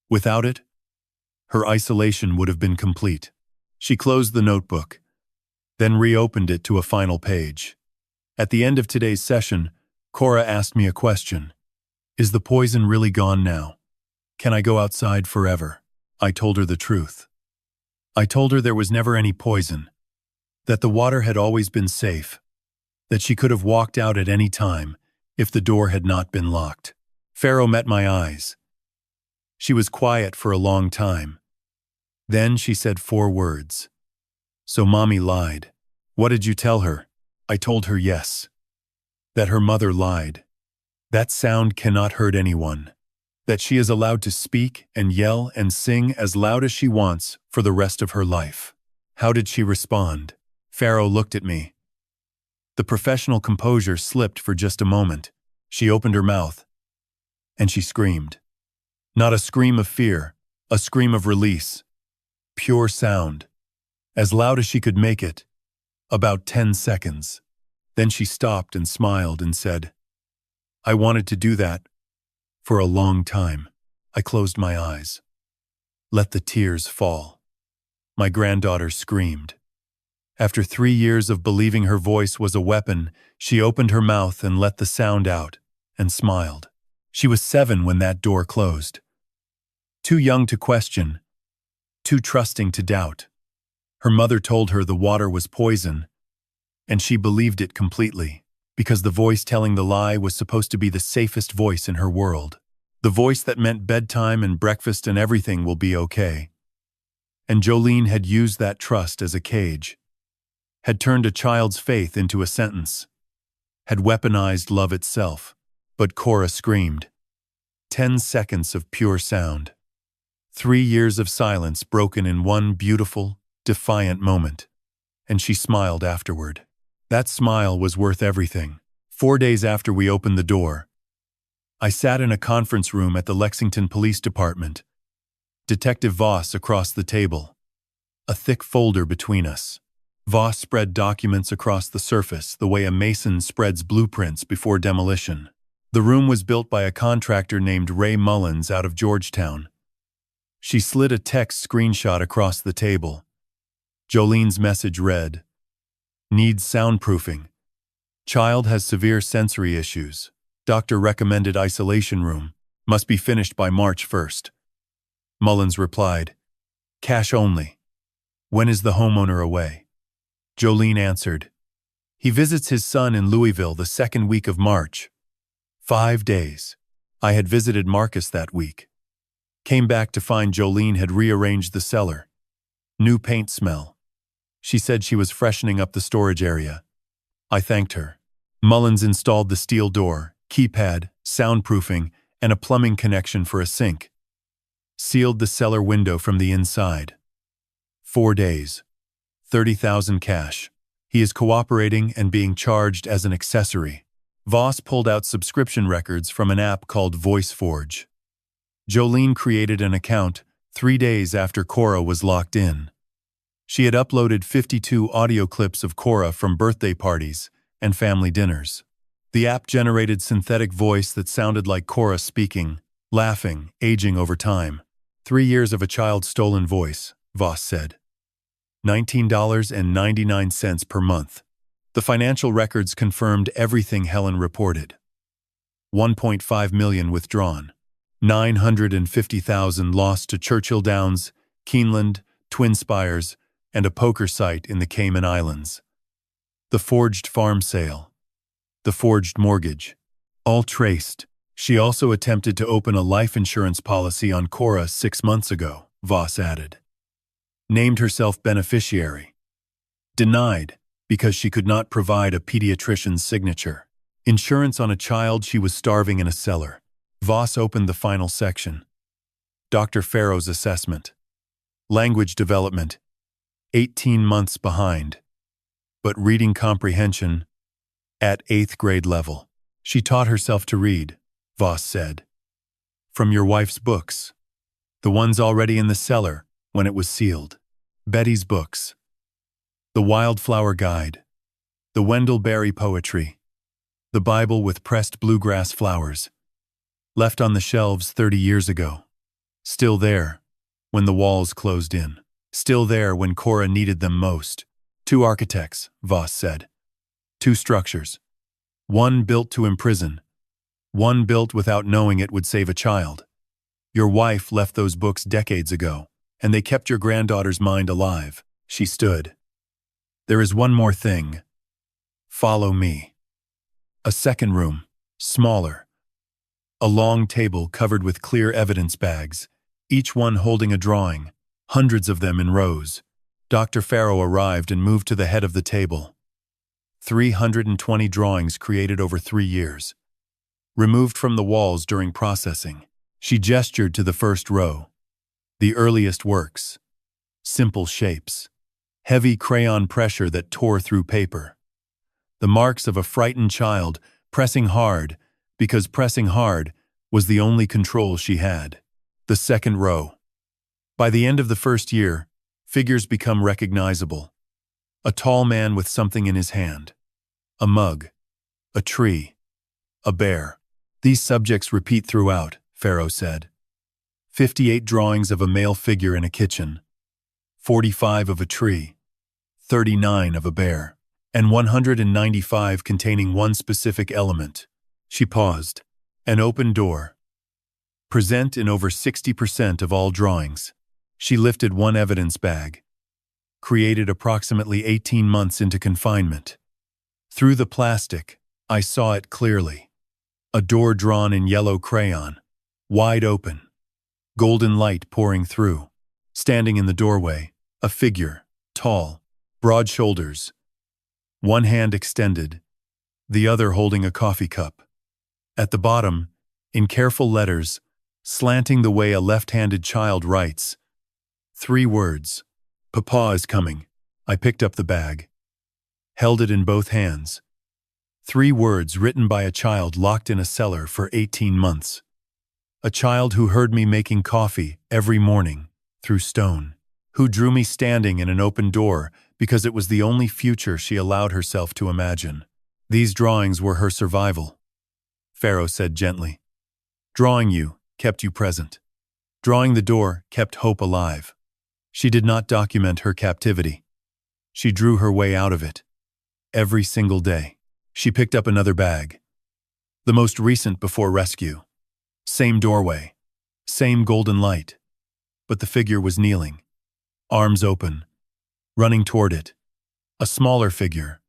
Without it, her isolation would have been complete. She closed the notebook, then reopened it to a final page. At the end of today's session, Cora asked me a question. Is the poison really gone now? Can I go outside forever? I told her the truth. I told her there was never any poison, that the water had always been safe, that she could have walked out at any time if the door had not been locked. Pharaoh met my eyes. She was quiet for a long time. Then she said 4 words. So Mommy lied. What did you tell her? I told her yes. That her mother lied. That sound cannot hurt anyone. That she is allowed to speak and yell and sing as loud as she wants for the rest of her life. How did she respond? Pharaoh looked at me. The professional composure slipped for just a moment. She opened her mouth, and she screamed. Not a scream of fear, a scream of release. Pure sound. As loud as she could make it. About 10 seconds. Then she stopped and smiled and said, I wanted to do that for a long time. I closed my eyes. Let the tears fall. My granddaughter screamed. After 3 years of believing her voice was a weapon, she opened her mouth and let the sound out and smiled. She was 7 when that door closed. Too young to question, too trusting to doubt. Her mother told her the water was poison, and she believed it completely, because the voice telling the lie was supposed to be the safest voice in her world. The voice that meant bedtime and breakfast and everything will be okay. And Jolene had used that trust as a cage, had turned a child's faith into a sentence, had weaponized love itself. But Cora screamed. 10 seconds of pure sound. 3 years of silence broken in one beautiful, defiant moment. And she smiled afterward. That smile was worth everything. 4 days after we opened the door, I sat in a conference room at the Lexington Police Department. Detective Voss across the table. A thick folder between us. Voss spread documents across the surface the way a mason spreads blueprints before demolition. The room was built by a contractor named Ray Mullins out of Georgetown. She slid a text screenshot across the table. Jolene's message read, Needs soundproofing. Child has severe sensory issues. Doctor recommended isolation room. Must be finished by March 1st. Mullins replied, Cash only. When is the homeowner away? Jolene answered, He visits his son in Louisville the 2nd week of March. 5 days. I had visited Marcus that week. Came back to find Jolene had rearranged the cellar. New paint smell. She said she was freshening up the storage area. I thanked her. Mullins installed the steel door, keypad, soundproofing, and a plumbing connection for a sink. Sealed the cellar window from the inside. 4 days. 30,000 cash. He is cooperating and being charged as an accessory. Voss pulled out subscription records from an app called VoiceForge. Jolene created an account 3 days after Cora was locked in. She had uploaded 52 audio clips of Cora from birthday parties and family dinners. The app generated synthetic voice that sounded like Cora speaking, laughing, aging over time. 3 years of a child's stolen voice, Voss said. $19.99 per month. The financial records confirmed everything Helen reported. $1.5 million withdrawn. $950,000 lost to Churchill Downs, Keeneland, Twin Spires, and a poker site in the Cayman Islands. The forged farm sale. The forged mortgage. All traced. She also attempted to open a life insurance policy on Cora 6 months ago, Voss added. Named herself beneficiary. Denied, because she could not provide a pediatrician's signature. Insurance on a child she was starving in a cellar. Voss opened the final section. Dr. Farrow's assessment. Language development. 18 months behind. But reading comprehension at 8th grade level. She taught herself to read, Voss said. From your wife's books. The ones already in the cellar when it was sealed. Betty's books. The Wildflower Guide. The Wendell Berry poetry. The Bible with pressed bluegrass flowers. Left on the shelves 30 years ago. Still there when the walls closed in. Still there when Cora needed them most. 2 architects, Voss said. 2 structures. One built to imprison. One built without knowing it would save a child. Your wife left those books decades ago, and they kept your granddaughter's mind alive. She stood. There is one more thing. Follow me. A second room, smaller. A long table covered with clear evidence bags, each one holding a drawing, hundreds of them in rows. Dr. Farrow arrived and moved to the head of the table. 320 drawings created over 3 years. Removed from the walls during processing. She gestured to the first row. The earliest works. Simple shapes. Heavy crayon pressure that tore through paper. The marks of a frightened child pressing hard, because pressing hard was the only control she had. The second row. By the end of the first year, figures become recognizable. A tall man with something in his hand. A mug. A tree. A bear. These subjects repeat throughout, Farrow said. 58 drawings of a male figure in a kitchen. 45 of a tree. 39 of a bear. And 195 containing one specific element. She paused. An open door. Present in over 60% of all drawings. She lifted one evidence bag. Created approximately 18 months into confinement. Through the plastic, I saw it clearly. A door drawn in yellow crayon. Wide open. Golden light pouring through. Standing in the doorway, a figure, tall, broad shoulders. One hand extended, the other holding a coffee cup. At the bottom, in careful letters, slanting the way a left-handed child writes, 3 words. Papa is coming. I picked up the bag. Held it in both hands. 3 words written by a child locked in a cellar for 18 months. A child who heard me making coffee every morning through stone. Who drew me standing in an open door because it was the only future she allowed herself to imagine. These drawings were her survival. Farrow said gently. Drawing you kept you present. Drawing the door kept hope alive. She did not document her captivity. She drew her way out of it. Every single day. She picked up another bag. The most recent before rescue. Same doorway. Same golden light. But the figure was kneeling. Arms open. Running toward it. A smaller figure.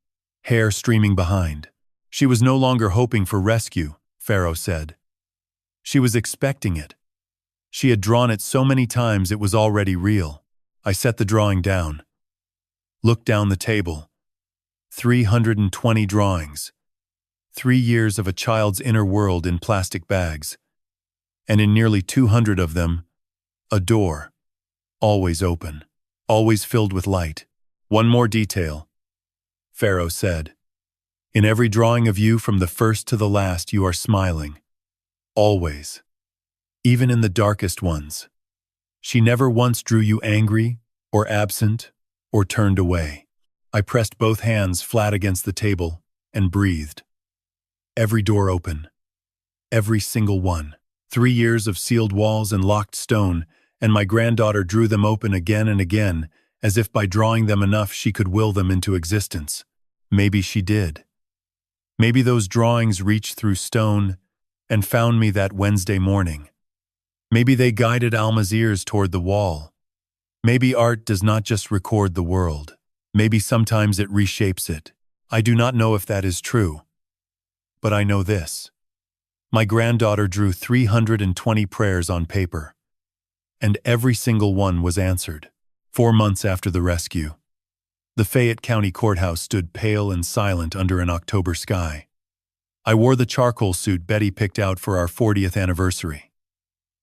Hair streaming behind. She was no longer hoping for rescue, Farrow said. She was expecting it. She had drawn it so many times it was already real. I set the drawing down. Looked down the table. 320 drawings. 3 years of a child's inner world in plastic bags. And in nearly 200 of them, a door. Always open. Always filled with light. One more detail. Pharaoh said. In every drawing of you from the first to the last you are smiling. Always. Even in the darkest ones. She never once drew you angry, or absent, or turned away. I pressed both hands flat against the table and breathed. Every door open. Every single one. 3 years of sealed walls and locked stone, and my granddaughter drew them open again and again, as if by drawing them enough she could will them into existence. Maybe she did. Maybe those drawings reached through stone and found me that Wednesday morning. Maybe they guided Alma's ears toward the wall. Maybe art does not just record the world. Maybe sometimes it reshapes it. I do not know if that is true. But I know this. My granddaughter drew 320 prayers on paper. And every single one was answered. 4 months after the rescue. The Fayette County Courthouse stood pale and silent under an October sky. I wore the charcoal suit Betty picked out for our 40th anniversary.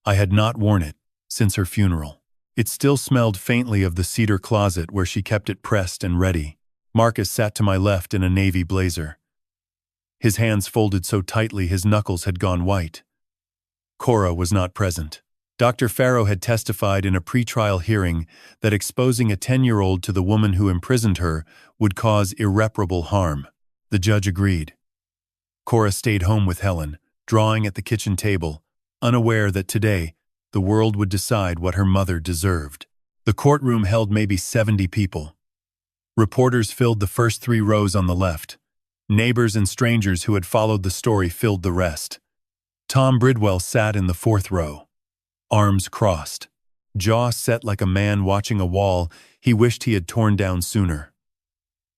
I had not worn it since her funeral. It still smelled faintly of the cedar closet where she kept it pressed and ready. Marcus sat to my left in a navy blazer. His hands folded so tightly his knuckles had gone white. Cora was not present. Dr. Pharaoh had testified in a pretrial hearing that exposing a 10-year-old to the woman who imprisoned her would cause irreparable harm. The judge agreed. Cora stayed home with Helen, drawing at the kitchen table, unaware that today the world would decide what her mother deserved. The courtroom held maybe 70 people. Reporters filled the first 3 rows on the left. Neighbors and strangers who had followed the story filled the rest. Tom Bridwell sat in the 4th row. Arms crossed, jaw set like a man watching a wall he wished he had torn down sooner.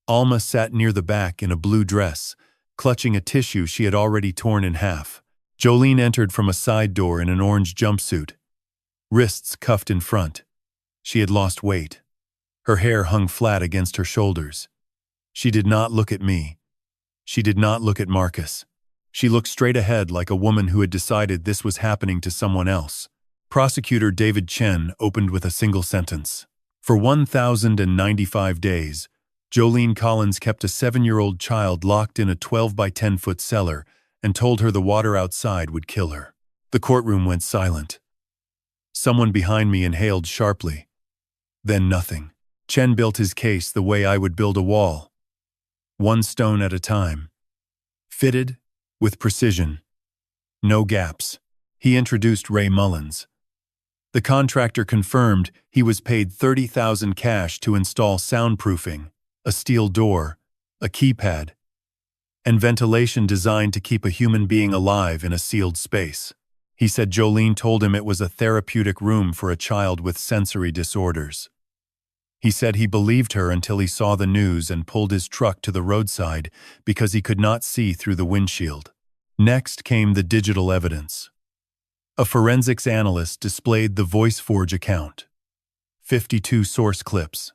Alma sat near the back in a blue dress, clutching a tissue she had already torn in half. Jolene entered from a side door in an orange jumpsuit, wrists cuffed in front. She had lost weight. Her hair hung flat against her shoulders. She did not look at me. She did not look at Marcus. She looked straight ahead like a woman who had decided this was happening to someone else. Prosecutor David Chen opened with a single sentence. For 1,095 days, Jolene Collins kept a 7-year-old child locked in a 12 by 10-foot cellar and told her the water outside would kill her. The courtroom went silent. Someone behind me inhaled sharply. Then nothing. Chen built his case the way I would build a wall. 1 stone at a time. Fitted, with precision. No gaps. He introduced Ray Mullins. The contractor confirmed he was paid $30,000 cash to install soundproofing, a steel door, a keypad, and ventilation designed to keep a human being alive in a sealed space. He said Jolene told him it was a therapeutic room for a child with sensory disorders. He said he believed her until he saw the news and pulled his truck to the roadside because he could not see through the windshield. Next came the digital evidence. A forensics analyst displayed the VoiceForge account. 52 source clips.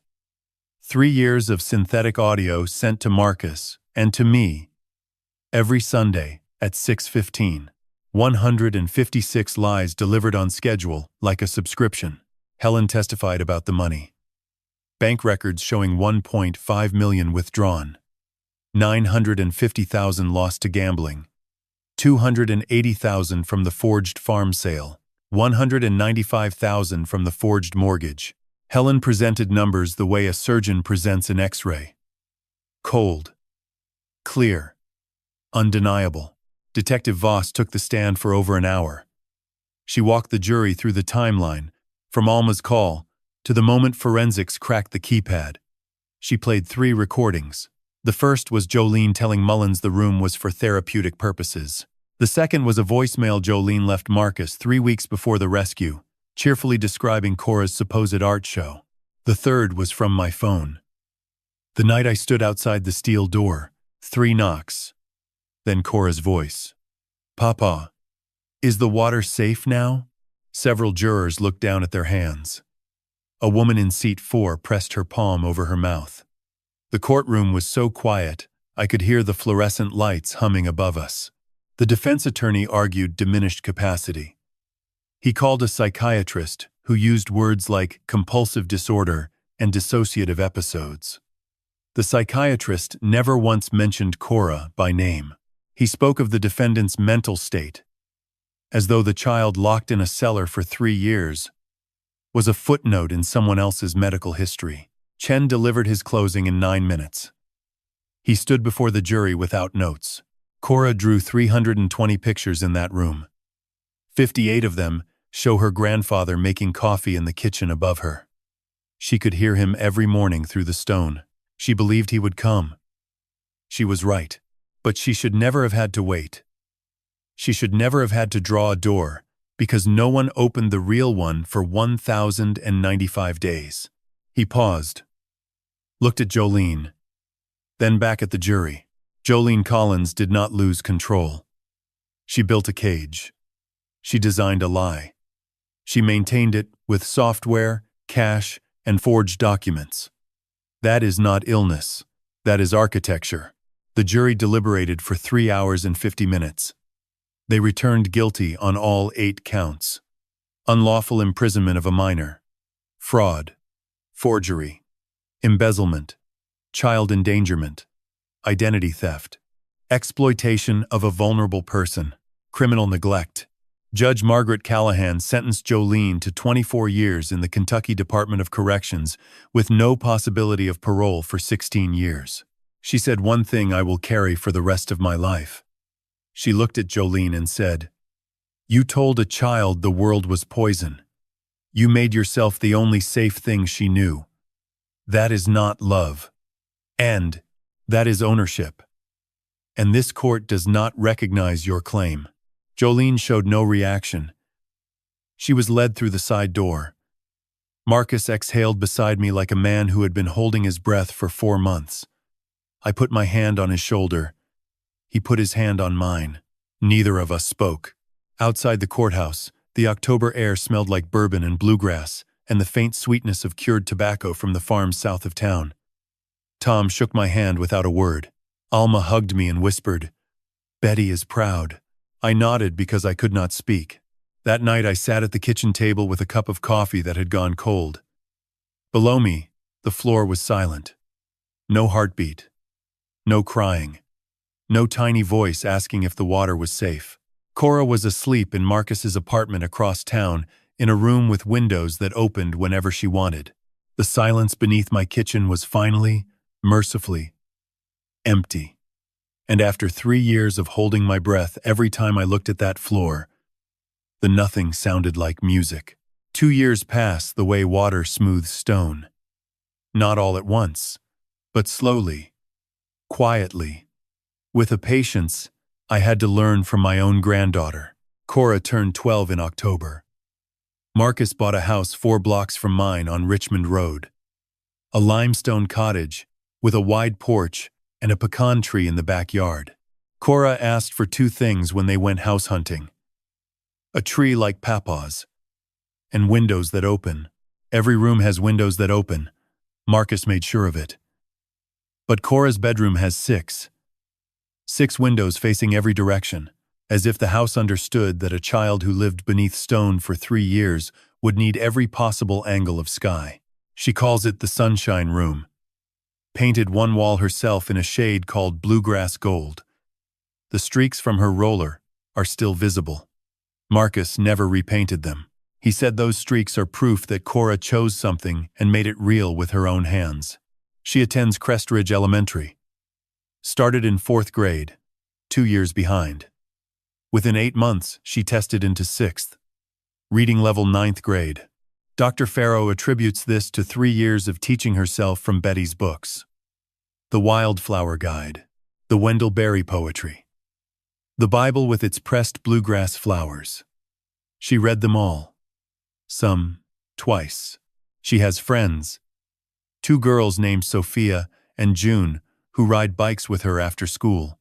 3 years of synthetic audio sent to Marcus and to me every Sunday at 6:15. 156 lies delivered on schedule like a subscription. Helen testified about the money. Bank records showing $1.5 million withdrawn. $950,000 lost to gambling. $280,000 from the forged farm sale. $195,000 from the forged mortgage. Helen presented numbers the way a surgeon presents an X-ray. Cold. Clear. Undeniable. Detective Voss took the stand for over an hour. She walked the jury through the timeline, from Alma's call to the moment forensics cracked the keypad. She played 3 recordings. The first was Jolene telling Mullins the room was for therapeutic purposes. The second was a voicemail Jolene left Marcus 3 weeks before the rescue, cheerfully describing Cora's supposed art show. The third was from my phone. The night I stood outside the steel door, 3 knocks. Then Cora's voice. "Papa, is the water safe now?" Several jurors looked down at their hands. A woman in seat 4 pressed her palm over her mouth. The courtroom was so quiet, I could hear the fluorescent lights humming above us. The defense attorney argued diminished capacity. He called a psychiatrist who used words like compulsive disorder and dissociative episodes. The psychiatrist never once mentioned Cora by name. He spoke of the defendant's mental state, as though the child locked in a cellar for 3 years was a footnote in someone else's medical history. Chen delivered his closing in 9 minutes. He stood before the jury without notes. Cora drew 320 pictures in that room. 58 of them show her grandfather making coffee in the kitchen above her. She could hear him every morning through the stone. She believed he would come. She was right, but she should never have had to wait. She should never have had to draw a door, because no one opened the real one for 1,095 days. He paused, looked at Jolene, then back at the jury. Jolene Collins did not lose control. She built a cage. She designed a lie. She maintained it with software, cash, and forged documents. That is not illness. That is architecture. The jury deliberated for 3 hours and 50 minutes. They returned guilty on all 8 counts. Unlawful imprisonment of a minor, fraud, forgery, embezzlement, child endangerment, identity theft, exploitation of a vulnerable person, criminal neglect. Judge Margaret Callahan sentenced Jolene to 24 years in the Kentucky Department of Corrections with no possibility of parole for 16 years. She said, "One thing I will carry for the rest of my life." She looked at Jolene and said, "You told a child the world was poison. You made yourself the only safe thing she knew. That is not love. And that is ownership. And this court does not recognize your claim." Jolene showed no reaction. She was led through the side door. Marcus exhaled beside me like a man who had been holding his breath for 4 months. I put my hand on his shoulder. He put his hand on mine. Neither of us spoke. Outside the courthouse, the October air smelled like bourbon and bluegrass, and the faint sweetness of cured tobacco from the farms south of town. Tom shook my hand without a word. Alma hugged me and whispered, "Betty is proud." I nodded because I could not speak. That night I sat at the kitchen table with a cup of coffee that had gone cold. Below me, the floor was silent. No heartbeat. No crying. No tiny voice asking if the water was safe. Cora was asleep in Marcus's apartment across town, in a room with windows that opened whenever she wanted. The silence beneath my kitchen was finally, mercifully, empty. And after 3 years of holding my breath every time I looked at that floor, the nothing sounded like music. 2 years passed the way water smooths stone. Not all at once, but slowly, quietly, with a patience I had to learn from my own granddaughter. Cora turned 12 in October. Marcus bought a house 4 blocks from mine on Richmond Road. A limestone cottage with a wide porch and a pecan tree in the backyard. Cora asked for 2 things when they went house hunting: a tree like Papa's, and windows that open. Every room has windows that open. Marcus made sure of it. But Cora's bedroom has 6. 6 windows facing every direction, as if the house understood that a child who lived beneath stone for 3 years would need every possible angle of sky. She calls it the Sunshine Room. Painted one wall herself in a shade called bluegrass gold. The streaks from her roller are still visible. Marcus never repainted them. He said those streaks are proof that Cora chose something and made it real with her own hands. She attends Crest Ridge Elementary. Started in 4th grade, 2 years behind. Within 8 months, she tested into 6th. Reading level 9th grade. Dr. Farrow attributes this to 3 years of teaching herself from Betty's books. The Wildflower Guide, the Wendell Berry poetry, the Bible with its pressed bluegrass flowers. She read them all. Some, twice. She has friends. 2 girls named Sophia and June who ride bikes with her after school.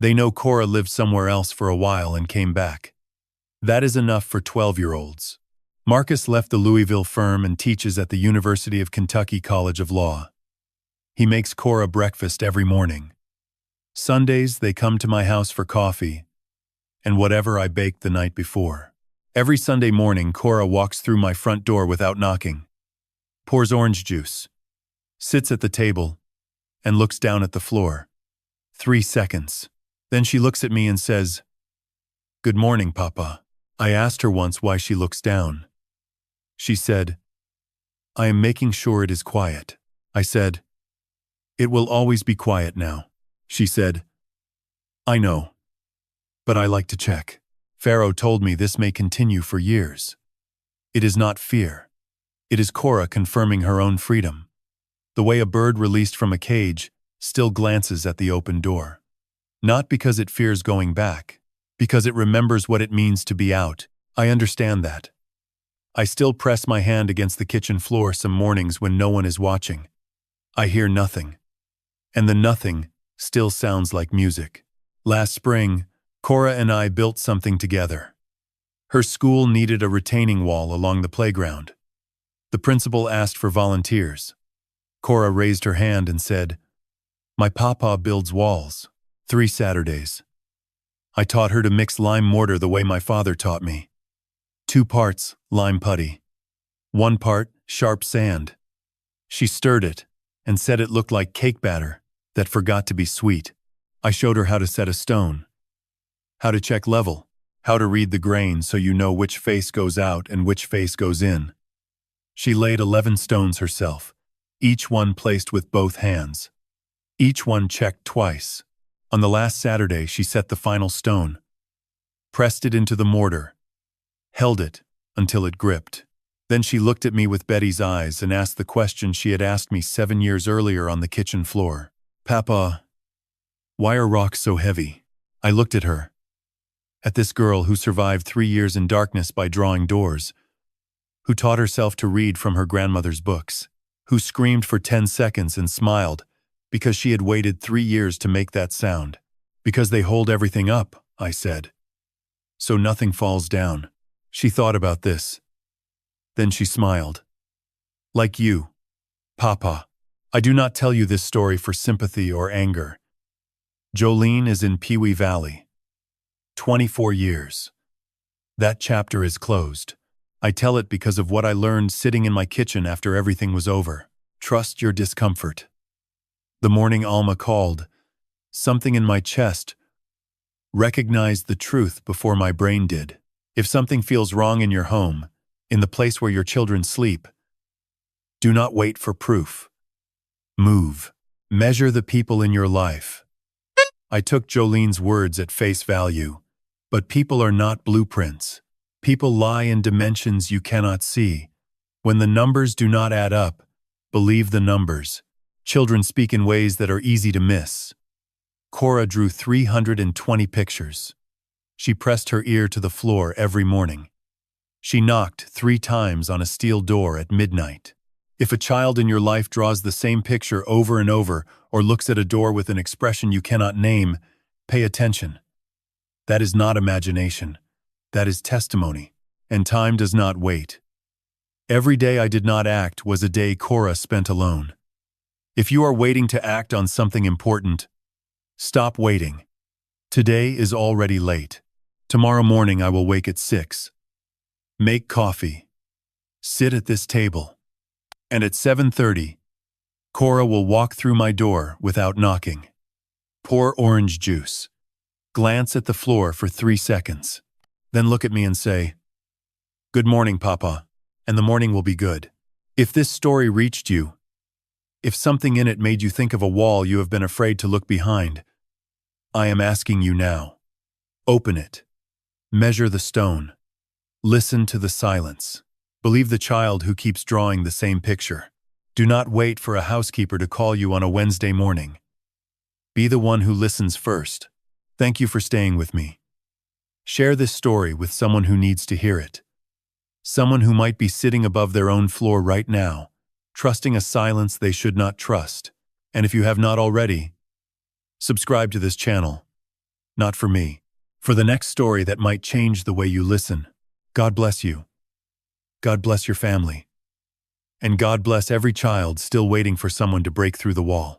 They know Cora lived somewhere else for a while and came back. That is enough for 12-year-olds. Marcus left the Louisville firm and teaches at the University of Kentucky College of Law. He makes Cora breakfast every morning. Sundays, they come to my house for coffee and whatever I baked the night before. Every Sunday morning, Cora walks through my front door without knocking, pours orange juice, sits at the table, and looks down at the floor. 3 seconds. Then she looks at me and says, "Good morning, Papa." I asked her once why she looks down. She said, "I am making sure it is quiet." I said, "It will always be quiet now." She said, "I know, but I like to check." Pharaoh told me this may continue for years. It is not fear. It is Cora confirming her own freedom. The way a bird released from a cage still glances at the open door. Not because it fears going back, because it remembers what it means to be out. I understand that. I still press my hand against the kitchen floor some mornings when no one is watching. I hear nothing. And the nothing still sounds like music. Last spring, Cora and I built something together. Her school needed a retaining wall along the playground. The principal asked for volunteers. Cora raised her hand and said, "My papa builds walls." 3 Saturdays. I taught her to mix lime mortar the way my father taught me. 2 parts lime putty. 1 part sharp sand. She stirred it and said it looked like cake batter that forgot to be sweet. I showed her how to set a stone, how to check level, how to read the grain so you know which face goes out and which face goes in. She laid 11 stones herself, each one placed with both hands. Each one checked twice. On the last Saturday, she set the final stone, pressed it into the mortar, held it until it gripped. Then she looked at me with Betty's eyes and asked the question she had asked me 7 years earlier on the kitchen floor. "Papa, why are rocks so heavy?" I looked at her, at this girl who survived 3 years in darkness by drawing doors, who taught herself to read from her grandmother's books, who screamed for 10 seconds and smiled because she had waited 3 years to make that sound. "Because they hold everything up," I said. "So nothing falls down." She thought about this. Then she smiled. "Like you, Papa. I do not tell you this story for sympathy or anger. Jolene is in Pewee Valley. 24 years. That chapter is closed. I tell it because of what I learned sitting in my kitchen after everything was over. Trust your discomfort. The morning Alma called, something in my chest recognized the truth before my brain did. If something feels wrong in your home, in the place where your children sleep, do not wait for proof. Move. Measure the people in your life. I took Jolene's words at face value, but people are not blueprints. People lie in dimensions you cannot see. When the numbers do not add up, believe the numbers. Children speak in ways that are easy to miss. Cora drew 320 pictures. She pressed her ear to the floor every morning. She knocked 3 times on a steel door at midnight. If a child in your life draws the same picture over and over or looks at a door with an expression you cannot name, pay attention. That is not imagination. That is testimony. And time does not wait. Every day I did not act was a day Cora spent alone. If you are waiting to act on something important, stop waiting. Today is already late. Tomorrow morning I will wake at 6. Make coffee. Sit at this table. And at 7:30, Cora will walk through my door without knocking. Pour orange juice. Glance at the floor for 3 seconds. Then look at me and say, "Good morning, Papa," and the morning will be good. If this story reached you, if something in it made you think of a wall you have been afraid to look behind, I am asking you now. Open it. Measure the stone. Listen to the silence. Believe the child who keeps drawing the same picture. Do not wait for a housekeeper to call you on a Wednesday morning. Be the one who listens first. Thank you for staying with me. Share this story with someone who needs to hear it. Someone who might be sitting above their own floor right now, trusting a silence they should not trust. And if you have not already, subscribe to this channel. Not for me. For the next story that might change the way you listen. God bless you. God bless your family. And God bless every child still waiting for someone to break through the wall.